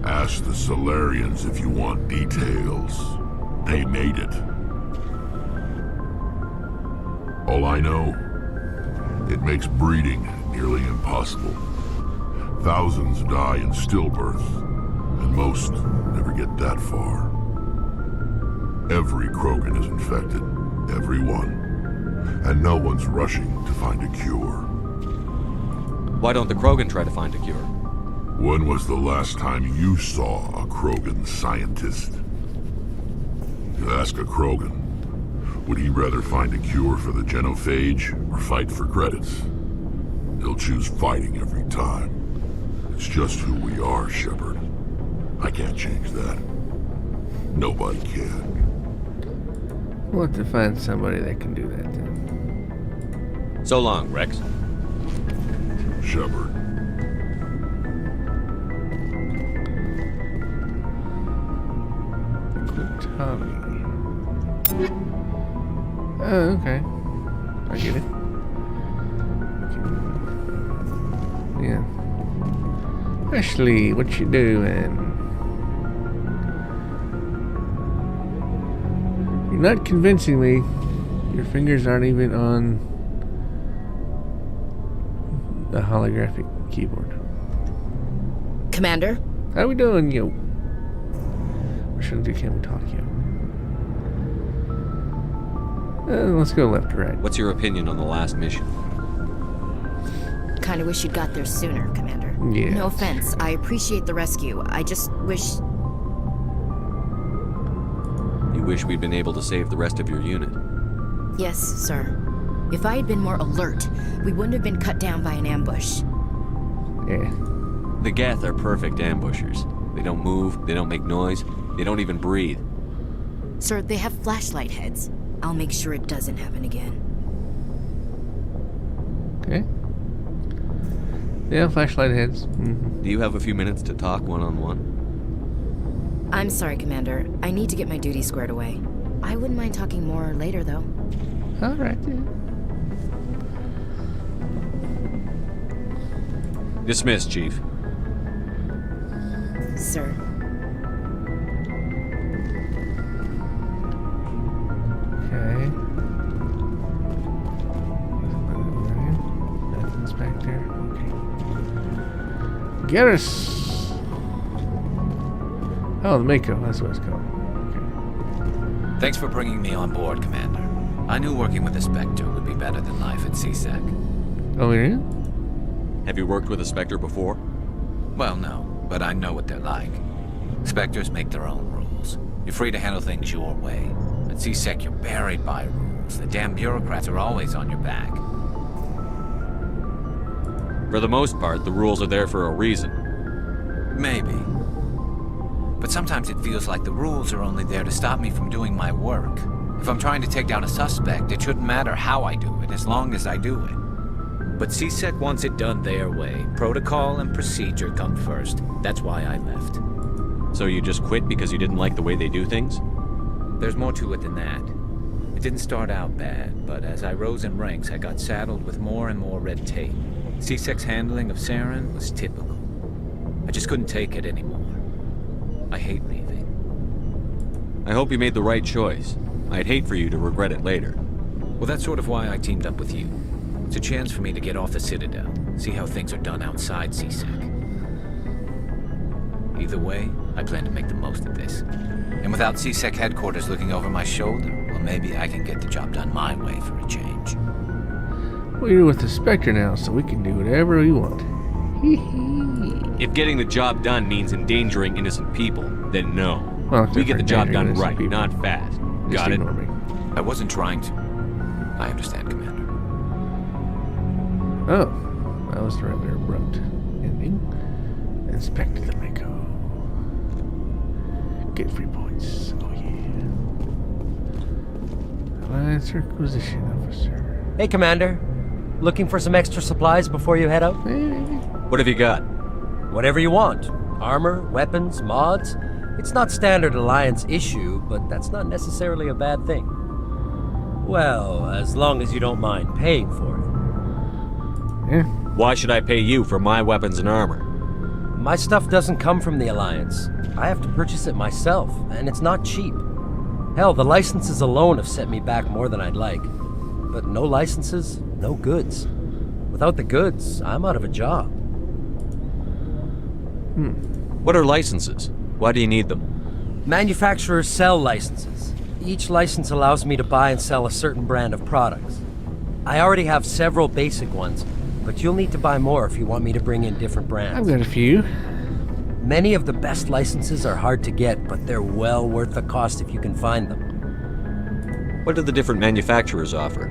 Ask the Solarians if you want details. They made it. All I know, it makes breeding nearly impossible. Thousands die in stillbirth, and most never get that far. Every Krogan is infected, every one. And no one's rushing to find a cure. Why don't the Krogan try to find a cure? When was the last time you saw a Krogan scientist? You ask a Krogan, would he rather find a cure for the genophage or fight for credits? He'll choose fighting every time. It's just who we are, Shepard. I can't change that. Nobody can. We'll have to find somebody that can do that then. So long, Rex. Shepard. Tommy. Oh, okay. I get it. Okay. Yeah. Ashley, what you doing? You're not convincing me. Your fingers aren't even on the holographic keyboard. Commander? How we doing, yo? Or can we talk, yo? Let's go left to right. What's your opinion on the last mission? Kinda wish you'd got there sooner, Commander. Yeah. No offense, I appreciate the rescue. I just wish... You wish we'd been able to save the rest of your unit? Yes, sir. If I had been more alert, we wouldn't have been cut down by an ambush. Yeah. The Geth are perfect ambushers. They don't move, they don't make noise, they don't even breathe. Sir, they have flashlight heads. I'll make sure it doesn't happen again. Okay. Yeah, flashlight heads. Mm-hmm. Do you have a few minutes to talk one-on-one? I'm sorry, Commander. I need to get my duties squared away. I wouldn't mind talking more later, though. All right, yeah. Dismissed, Chief. Sir. Okay. Nothing Specter. Okay. Garrus. Oh, the Mako. That's what it's called. Okay. Thanks for bringing me on board, Commander. I knew working with a Specter would be better than life at CSEC. Oh, yeah? Have you worked with a Specter before? Well, no, but I know what they're like. Specters make their own rules. You're free to handle things your way. At CSEC, you're buried by rules. The damn bureaucrats are always on your back. For the most part, the rules are there for a reason. Maybe. But sometimes it feels like the rules are only there to stop me from doing my work. If I'm trying to take down a suspect, it shouldn't matter how I do it, as long as I do it. But CSEC wants it done their way. Protocol and procedure come first. That's why I left. So you just quit because you didn't like the way they do things? There's more to it than that. It didn't start out bad, but as I rose in ranks, I got saddled with more and more red tape. CSEC's handling of Saren was typical. I just couldn't take it anymore. I hate leaving. I hope you made the right choice. I'd hate for you to regret it later. Well, that's sort of why I teamed up with you. It's a chance for me to get off the Citadel, see how things are done outside CSEC. Either way, I plan to make the most of this. And without CSEC headquarters looking over my shoulder, well, maybe I can get the job done my way for a change. Well, you're with the Specter now, so we can do whatever we want. If getting the job done means endangering innocent people, then no. Well, we get the job done right, not fast. Got it? I wasn't trying to. I understand, Commander. Oh, that was rather abrupt ending. Inspect the Mako. Get free points. Oh yeah. Alliance Requisition Officer. Hey, Commander. Looking for some extra supplies before you head out? What have you got? Whatever you want. Armor, weapons, mods. It's not standard Alliance issue, but that's not necessarily a bad thing. Well, as long as you don't mind paying for it. Yeah. Why should I pay you for my weapons and armor? My stuff doesn't come from the Alliance. I have to purchase it myself, and it's not cheap. Hell, the licenses alone have set me back more than I'd like. But no licenses, no goods. Without the goods, I'm out of a job. What are licenses? Why do you need them? Manufacturers sell licenses. Each license allows me to buy and sell a certain brand of products. I already have several basic ones, but you'll need to buy more if you want me to bring in different brands. I've got a few. Many of the best licenses are hard to get, but they're well worth the cost if you can find them. What do the different manufacturers offer?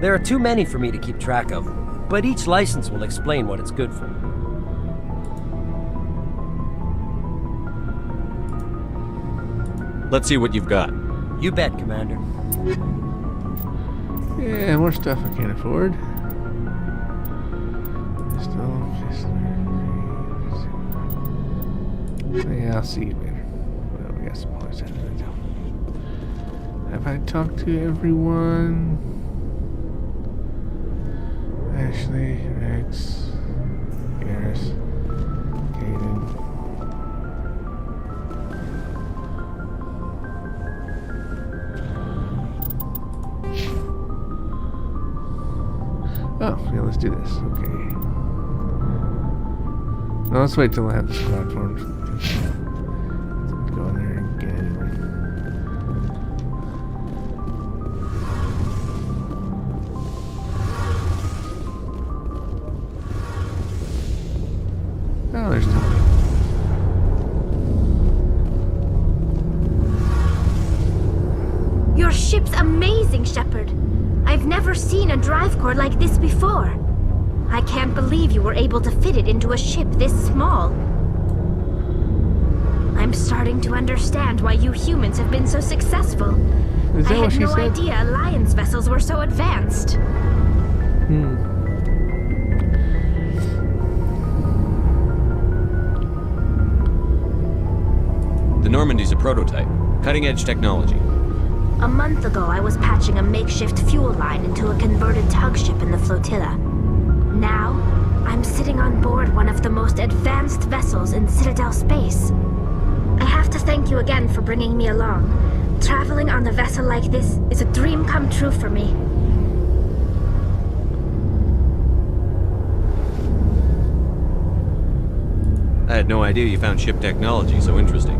There are too many for me to keep track of, but each license will explain what it's good for. Let's see what you've got. You bet, Commander. Yeah, more stuff I can't afford. Yeah, I'll see you later. Well, we got some points out of it. Have I talked to everyone? Ashley, Rex, Garrus, Caden. Oh, yeah, let's do this. Okay. No, let's wait till I have the squad formed. Go in there and get it anyway. Oh, there's no. Your ship's amazing, Shepard. I've never seen a drive core like this before. I can't believe you were able to fit it into a ship this small. I'm starting to understand why you humans have been so successful. I had no idea Alliance vessels were so advanced. The Normandy's a prototype. Cutting-edge technology. A month ago, I was patching a makeshift fuel line into a converted tug ship in the flotilla. Now, I'm sitting on board one of the most advanced vessels in Citadel space. I have to thank you again for bringing me along. Traveling on a vessel like this is a dream come true for me. I had no idea you found ship technology so interesting.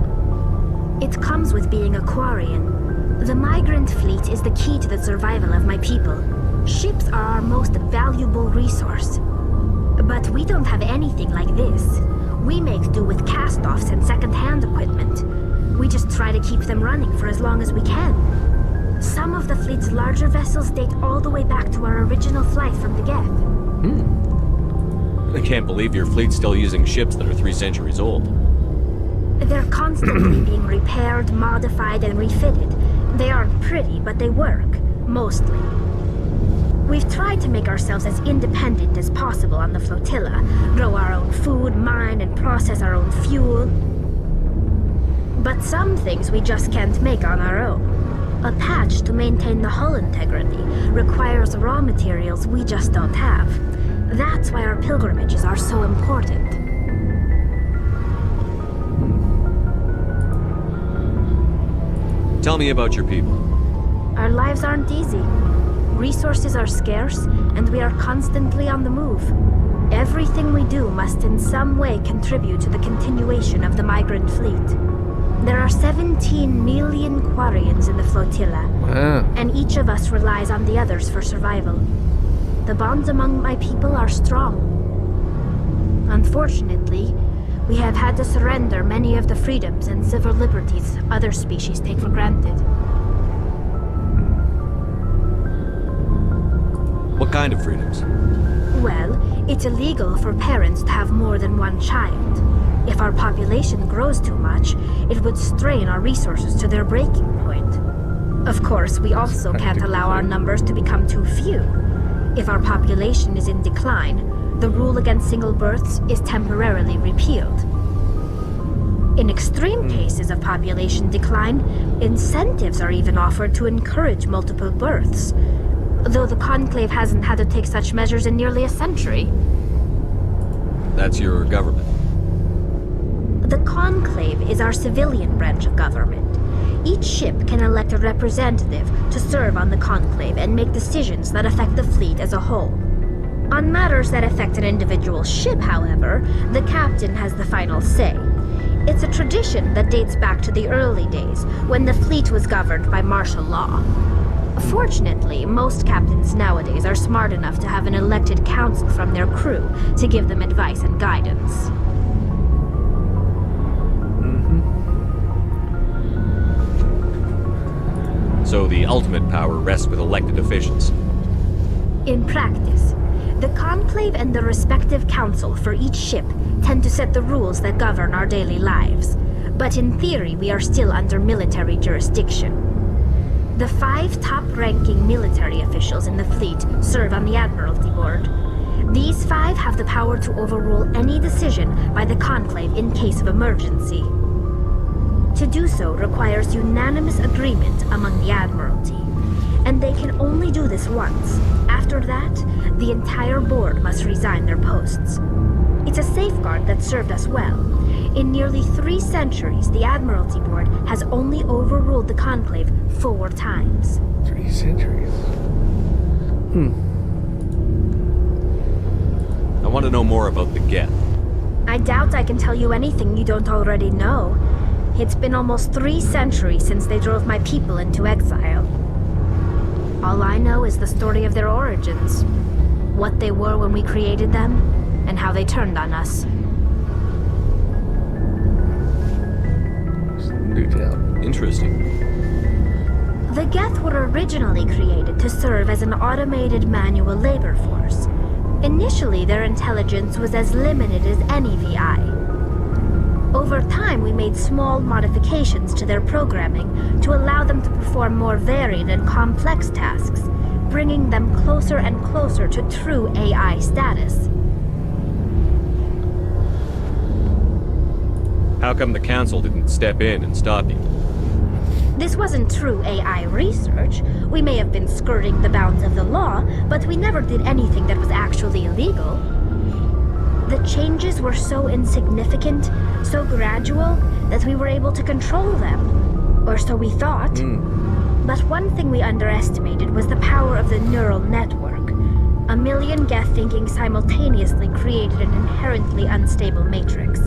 It comes with being a Quarian. The migrant fleet is the key to the survival of my people. Ships are our most valuable resource. But we don't have anything like this. We make do with cast-offs and second-hand equipment. We just try to keep them running for as long as we can. Some of the fleet's larger vessels date all the way back to our original flight from the Geth. I can't believe your fleet's still using ships that are 3 centuries old. They're constantly being repaired, modified, and refitted. They aren't pretty, but they work. Mostly. We've tried to make ourselves as independent as possible on the flotilla, grow our own food, mine, and process our own fuel. But some things we just can't make on our own. A patch to maintain the hull integrity requires raw materials we just don't have. That's why our pilgrimages are so important. Tell me about your people. Our lives aren't easy. Resources are scarce, and we are constantly on the move. Everything we do must in some way contribute to the continuation of the migrant fleet. There are 17 million Quarians in the flotilla, and each of us relies on the others for survival. The bonds among my people are strong. Unfortunately, we have had to surrender many of the freedoms and civil liberties other species take for granted. What kind of freedoms? Well, it's illegal for parents to have more than one child. If our population grows too much, it would strain our resources to their breaking point. Of course, we also can't allow our numbers to become too few. If our population is in decline, the rule against single births is temporarily repealed. In extreme cases of population decline, incentives are even offered to encourage multiple births, though the Conclave hasn't had to take such measures in nearly a century. That's your government. The Conclave is our civilian branch of government. Each ship can elect a representative to serve on the Conclave and make decisions that affect the fleet as a whole. On matters that affect an individual ship, however, the captain has the final say. It's a tradition that dates back to the early days, when the fleet was governed by martial law. Fortunately, most captains nowadays are smart enough to have an elected council from their crew to give them advice and guidance. So the ultimate power rests with elected officials. In practice, the Conclave and the respective council for each ship tend to set the rules that govern our daily lives. But in theory, we are still under military jurisdiction. The 5 top-ranking military officials in the fleet serve on the Admiralty Board. These 5 have the power to overrule any decision by the Conclave in case of emergency. To do so requires unanimous agreement among the Admiralty, and they can only do this once. After that, the entire board must resign their posts. It's a safeguard that served us well. In nearly 3 centuries, the Admiralty Board has only overruled the Conclave 4 times. 3 centuries? I want to know more about the Geth. I doubt I can tell you anything you don't already know. It's been almost 3 centuries since they drove my people into exile. All I know is the story of their origins, what they were when we created them, and how they turned on us. Interesting. The Geth were originally created to serve as an automated manual labor force. Initially, their intelligence was as limited as any VI. Over time, we made small modifications to their programming to allow them to perform more varied and complex tasks, bringing them closer and closer to true AI status. How come the Council didn't step in and stop you? This wasn't true AI research. We may have been skirting the bounds of the law, but we never did anything that was actually illegal. The changes were so insignificant, so gradual, that we were able to control them. Or so we thought. But one thing we underestimated was the power of the neural network. A million Geth thinking simultaneously created an inherently unstable matrix.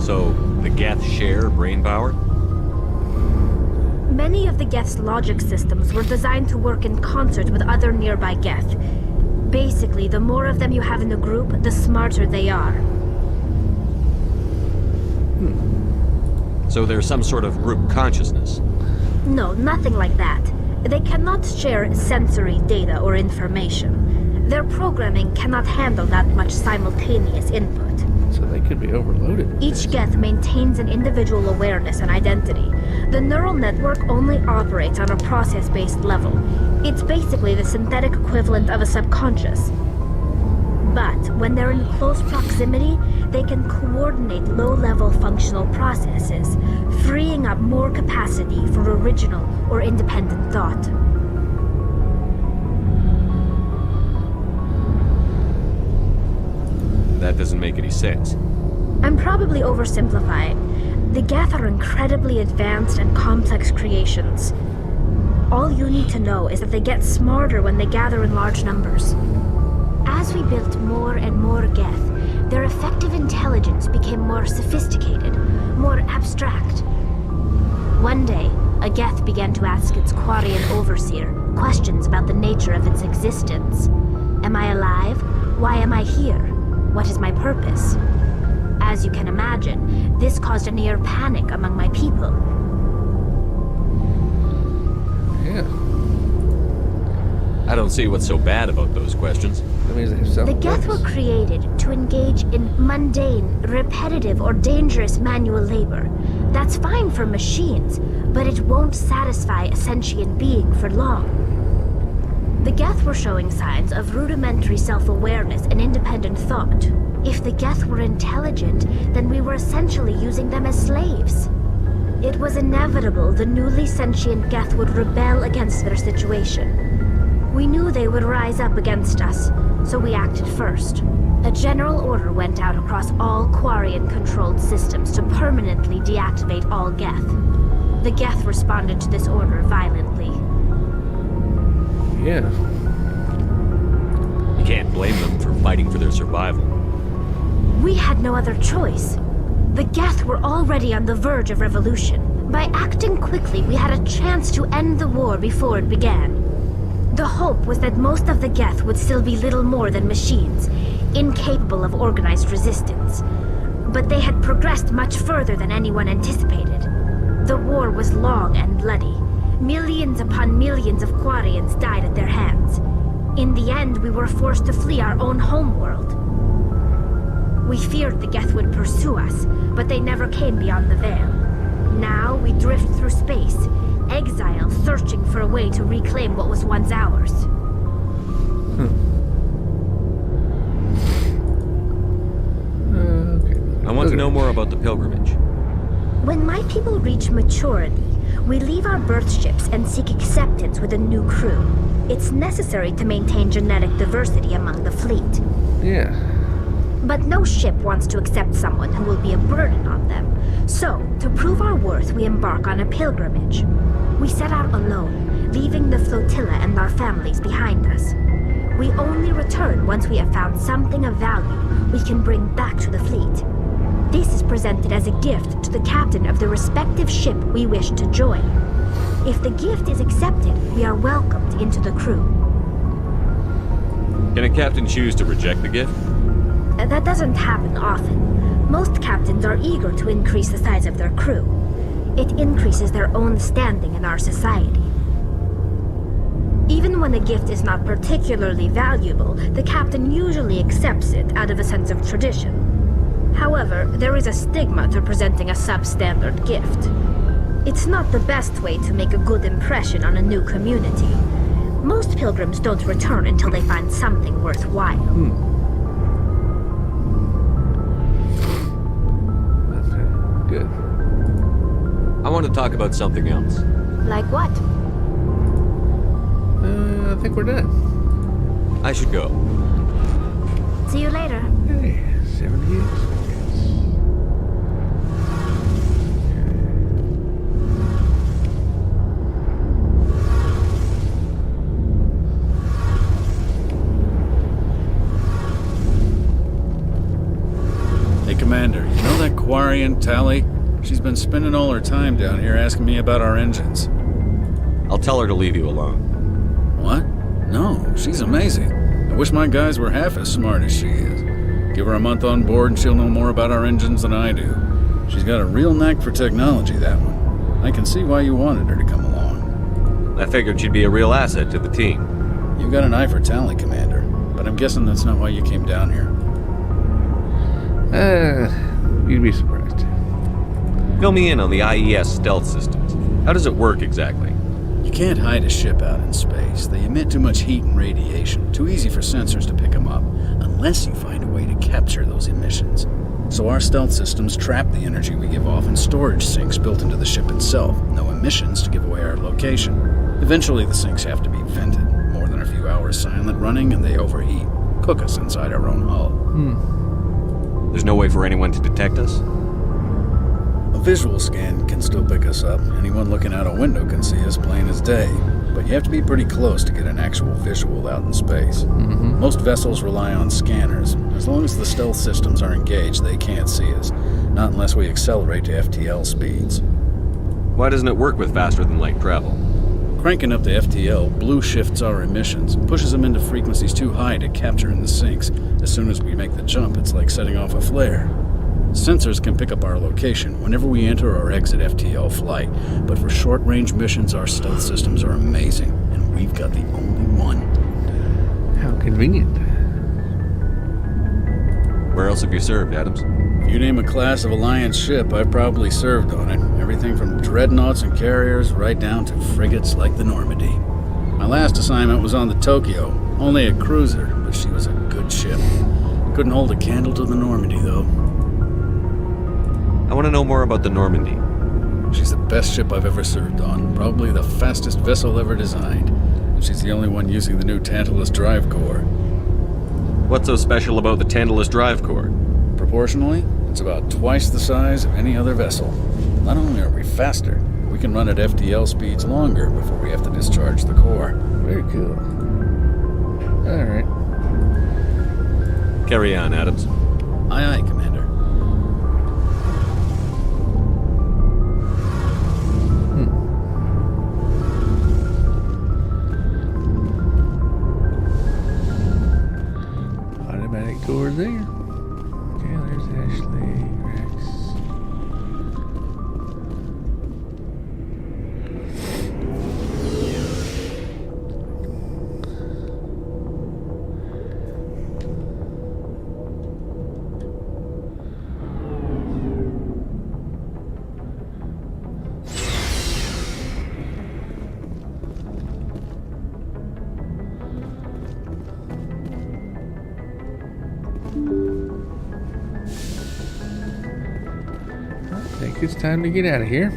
So, the Geth share brain power? Many of the Geth's logic systems were designed to work in concert with other nearby Geth. Basically, the more of them you have in a group, the smarter they are. So there's some sort of group consciousness? No, nothing like that. They cannot share sensory data or information. Their programming cannot handle that much simultaneous input. So they could be overloaded. Each Geth maintains an individual awareness and identity. The neural network only operates on a process-based level. It's basically the synthetic equivalent of a subconscious. But when they're in close proximity, they can coordinate low-level functional processes, freeing up more capacity for original or independent thought. That doesn't make any sense. I'm probably oversimplifying. The Geth are incredibly advanced and complex creations. All you need to know is that they get smarter when they gather in large numbers. As we built more and more Geth, their effective intelligence became more sophisticated, more abstract. One day, a Geth began to ask its Quarian overseer questions about the nature of its existence. Am I alive? Why am I here? What is my purpose? As you can imagine, this caused a near panic among my people. Yeah. I don't see what's so bad about those questions. The Geth were created to engage in mundane, repetitive, or dangerous manual labor. That's fine for machines, but it won't satisfy a sentient being for long. The Geth were showing signs of rudimentary self-awareness and independent thought. If the Geth were intelligent, then we were essentially using them as slaves. It was inevitable the newly sentient Geth would rebel against their situation. We knew they would rise up against us, so we acted first. A general order went out across all Quarian-controlled systems to permanently deactivate all Geth. The Geth responded to this order violently. Yeah. You can't blame them for fighting for their survival. We had no other choice. The Geth were already on the verge of revolution. By acting quickly, we had a chance to end the war before it began. The hope was that most of the Geth would still be little more than machines, incapable of organized resistance. But they had progressed much further than anyone anticipated. The war was long and bloody. Millions upon millions of Quarians died at their hands. In the end, we were forced to flee our own homeworld. We feared the Geth would pursue us, but they never came beyond the veil. Now we drift through space, exile, searching for a way to reclaim what was once ours. I want to know more about the pilgrimage. When my people reach maturity, we leave our birth ships and seek acceptance with a new crew. It's necessary to maintain genetic diversity among the fleet. Yeah. But no ship wants to accept someone who will be a burden on them. So, to prove our worth, we embark on a pilgrimage. We set out alone, leaving the flotilla and our families behind us. We only return once we have found something of value we can bring back to the fleet. This is presented as a gift to the captain of the respective ship we wish to join. If the gift is accepted, we are welcomed into the crew. Can a captain choose to reject the gift? That doesn't happen often. Most captains are eager to increase the size of their crew. It increases their own standing in our society. Even when a gift is not particularly valuable, the captain usually accepts it out of a sense of tradition. However, there is a stigma to presenting a substandard gift. It's not the best way to make a good impression on a new community. Most pilgrims don't return until they find something worthwhile. Good. I want to talk about something else. Like what? I think we're done. I should go. See you later. Hey, 70 years. Hey, Commander, you know that Quarian, Tally? She's been spending all her time down here asking me about our engines. I'll tell her to leave you alone. What? No, she's amazing. I wish my guys were half as smart as she is. Give her a month on board and she'll know more about our engines than I do. She's got a real knack for technology, that one. I can see why you wanted her to come along. I figured she'd be a real asset to the team. You got an eye for Tally, Commander, but I'm guessing that's not why you came down here. You'd be surprised. Fill me in on the IES stealth systems. How does it work exactly? You can't hide a ship out in space. They emit too much heat and radiation. Too easy for sensors to pick them up, unless you find a way to capture those emissions. So our stealth systems trap the energy we give off in storage sinks built into the ship itself. No emissions to give away our location. Eventually the sinks have to be vented. More than a few hours silent running and they overheat. Cook us inside our own hull. There's no way for anyone to detect us? visual scan can still pick us up. Anyone looking out a window can see us plain as day. But you have to be pretty close to get an actual visual out in space. Most vessels rely on scanners. As long as the stealth systems are engaged, they can't see us. Not unless we accelerate to FTL speeds. Why doesn't it work with faster-than-light travel? Cranking up the FTL blue shifts our emissions, pushes them into frequencies too high to capture in the sinks. As soon as we make the jump, it's like setting off a flare. Sensors can pick up our location whenever we enter or exit FTL flight, but for short-range missions, our stealth systems are amazing, and we've got the only one. How convenient. Where else have you served, Adams? If you name a class of Alliance ship, I've probably served on it. Everything from dreadnoughts and carriers right down to frigates like the Normandy. My last assignment was on the Tokyo, only a cruiser, but she was a good ship. Couldn't hold a candle to the Normandy, though. I want to know more about the Normandy. She's the best ship I've ever served on, probably the fastest vessel ever designed. And she's the only one using the new Tantalus drive core. What's so special about the Tantalus drive core? Proportionally, it's about twice the size of any other vessel. Not only are we faster, we can run at FTL speeds longer before we have to discharge the core. Very cool. Alright. Carry on, Adams. Aye, aye, Commander. Automatic door there. Okay, there's Ashley, Rex. I think it's time to get out of here.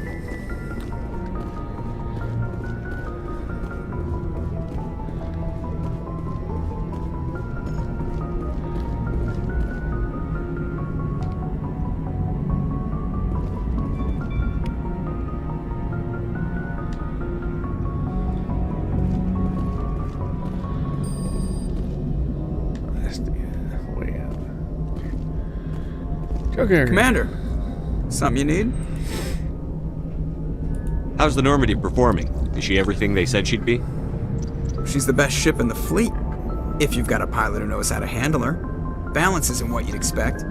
That's the way out. Joker. Commander, something you need? How's the Normandy performing? Is she everything they said she'd be? She's the best ship in the fleet. If you've got a pilot who knows how to handle her. Balance isn't what you'd expect.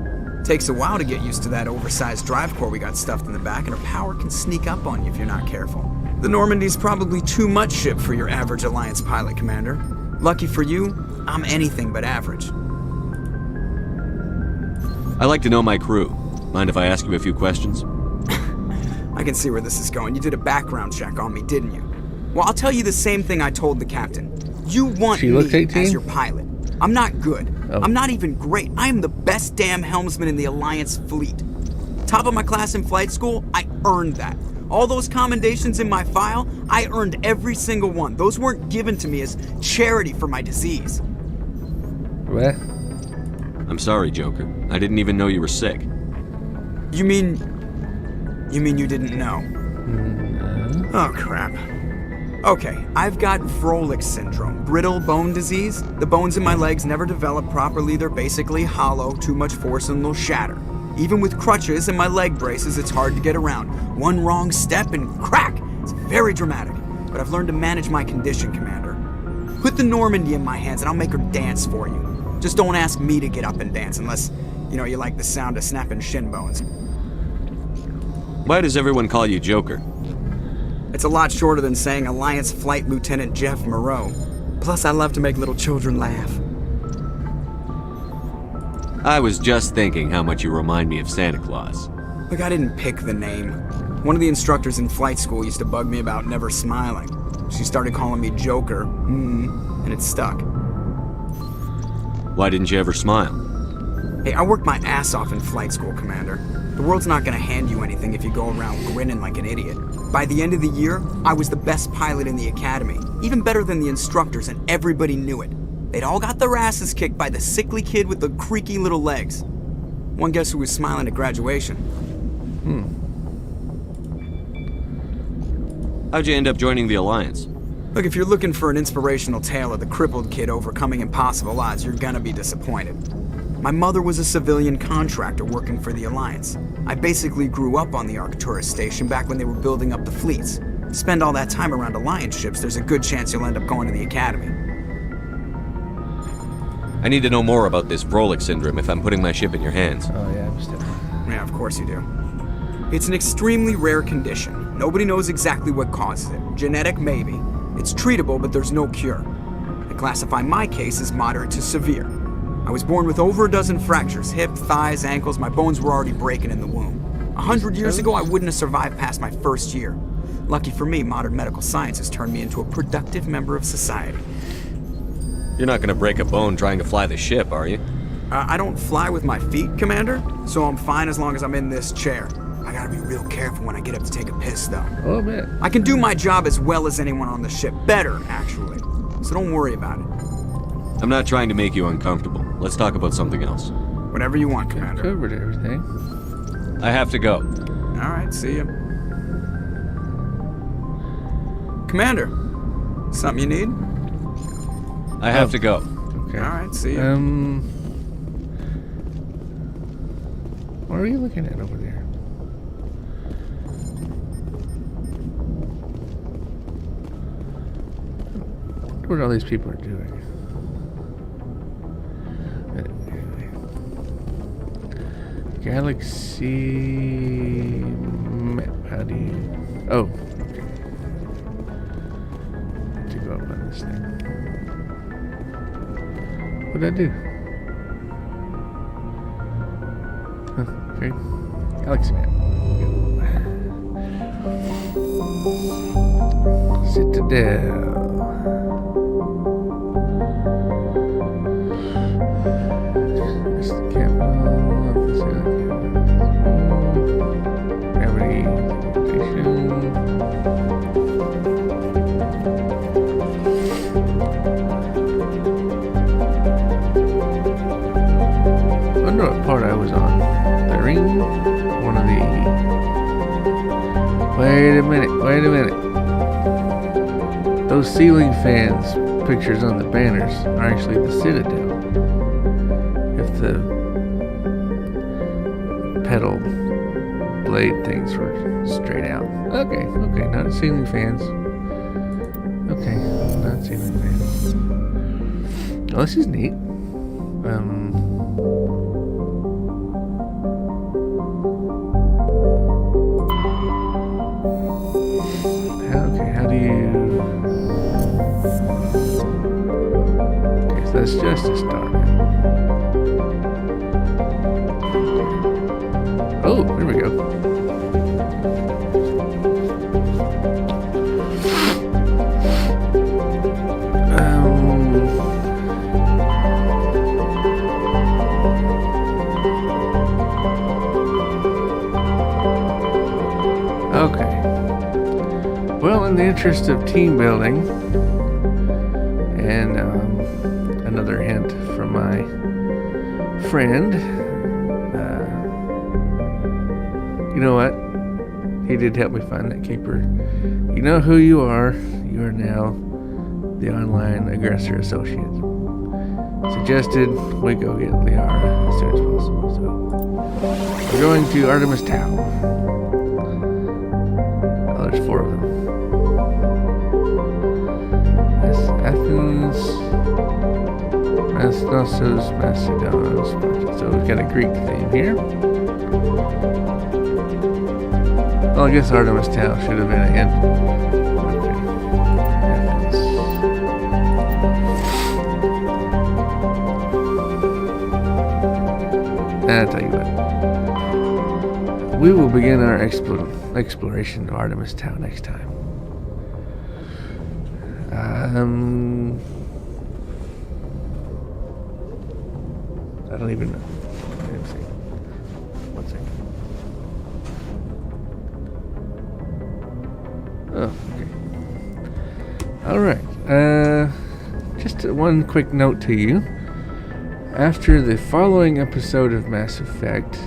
Takes a while to get used to that oversized drive core we got stuffed in the back, and her power can sneak up on you if you're not careful. The Normandy's probably too much ship for your average Alliance pilot, Commander. Lucky for you, I'm anything but average. I like to know my crew. Mind if I ask you a few questions? I can see where this is going. You did a background check on me, didn't you? Well, I'll tell you the same thing I told the captain. You want me as your pilot. I'm not good. Oh. I'm not even great. I am the best damn helmsman in the Alliance fleet. Top of my class in flight school, I earned that. All those commendations in my file, I earned every single one. Those weren't given to me as charity for my disease. What? I'm sorry, Joker. I didn't even know you were sick. You mean you didn't know? Oh, crap. Okay, I've got Volus syndrome, brittle bone disease. The bones in my legs never develop properly. They're basically hollow, too much force and they'll shatter. Even with crutches and my leg braces, it's hard to get around. One wrong step and crack! It's very dramatic. But I've learned to manage my condition, Commander. Put the Normandy in my hands and I'll make her dance for you. Just don't ask me to get up and dance unless, you like the sound of snapping shin bones. Why does everyone call you Joker? It's a lot shorter than saying Alliance Flight Lieutenant Jeff Moreau. Plus, I love to make little children laugh. I was just thinking how much you remind me of Santa Claus. Look, I didn't pick the name. One of the instructors in flight school used to bug me about never smiling. She started calling me Joker, and it stuck. Why didn't you ever smile? Hey, I worked my ass off in flight school, Commander. The world's not gonna hand you anything if you go around grinning like an idiot. By the end of the year, I was the best pilot in the academy, even better than the instructors, and everybody knew it. They'd all got their asses kicked by the sickly kid with the creaky little legs. One guess who was smiling at graduation? How'd you end up joining the Alliance? Look, if you're looking for an inspirational tale of the crippled kid overcoming impossible odds, you're gonna be disappointed. My mother was a civilian contractor working for the Alliance. I basically grew up on the Arcturus station back when they were building up the fleets. Spend all that time around Alliance ships, there's a good chance you'll end up going to the Academy. I need to know more about this Volus syndrome if I'm putting my ship in your hands. Oh yeah, I'm still... Yeah, of course you do. It's an extremely rare condition. Nobody knows exactly what causes it. Genetic, maybe. It's treatable, but there's no cure. I classify my case as moderate to severe. I was born with over a dozen fractures, hip, thighs, ankles. My bones were already breaking in the womb. 100 years ago, I wouldn't have survived past my first year. Lucky for me, modern medical science has turned me into a productive member of society. You're not gonna break a bone trying to fly the ship, are you? I don't fly with my feet, Commander, so I'm fine as long as I'm in this chair. I gotta be real careful when I get up to take a piss, though. A little bit. I can do my job as well as anyone on the ship. Better, actually. So don't worry about it. I'm not trying to make you uncomfortable. Let's talk about something else. Whatever you want, Commander. Covered everything. I have to go. Alright, see ya. Commander, something you need? I have to go. Okay. Alright, see ya. What are you looking at over there? What all these people are doing? Galaxy map. How do you? Oh, okay. To go up on this thing. What'd I do? Huh, okay. Galaxy map. Citadel. This is the capital of the city. Gravity station. I wonder what part I was on. The ring? One of the... Wait a minute. Those ceiling fans pictures on the banners are actually the Citadel. If the pedal blade things were straight out. Okay, not ceiling fans. Okay, not ceiling fans. Oh, this is neat. How do you... Okay, so that's just a start. Oh, there we go. Okay. Well, in the interest of team building, and another hint from my friend, you know what? He did help me find that keeper. You know who you are. You are now the online aggressor associate. Suggested we go get Liara as soon as possible. So we're going to Artemis Tau. Oh, there's 4 of them. That's Athens, Masnosos, Macedon, Sparta. So we've got a Greek theme here. Well, I guess Artemis Tau should have been a hint. I'll tell you what. We will begin our exploration of Artemis Tau next time. I don't even know. Let me see. 1 second. Oh, okay. Alright. Just one quick note to you. After the following episode of Mass Effect,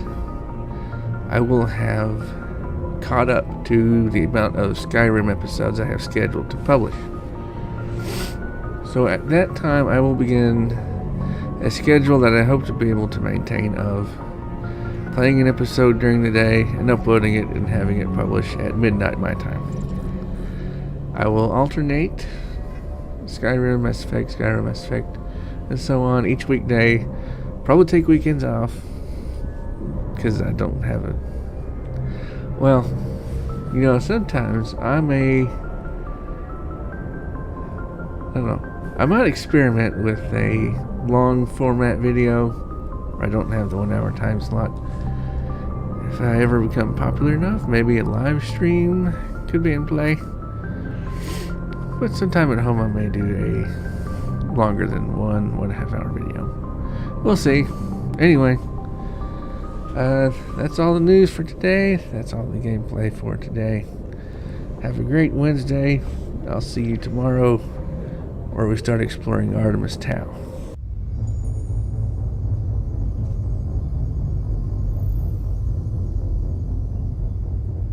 I will have caught up to the amount of Skyrim episodes I have scheduled to publish. So at that time, I will begin a schedule that I hope to be able to maintain of playing an episode during the day and uploading it and having it published at midnight my time. I will alternate Skyrim, Mass Effect, Skyrim, Mass Effect, and so on each weekday. Probably take weekends off because I don't have it. Well, you know, sometimes I don't know, I might experiment with a long format video where I don't have the 1 hour time slot. If I ever become popular enough, maybe a live stream could be in play. But sometime at home I may do a longer than 1.5 hour video. We'll see. Anyway, that's all the news for today. That's all the gameplay for today. Have a great Wednesday. I'll see you tomorrow where we start exploring Artemis Tau.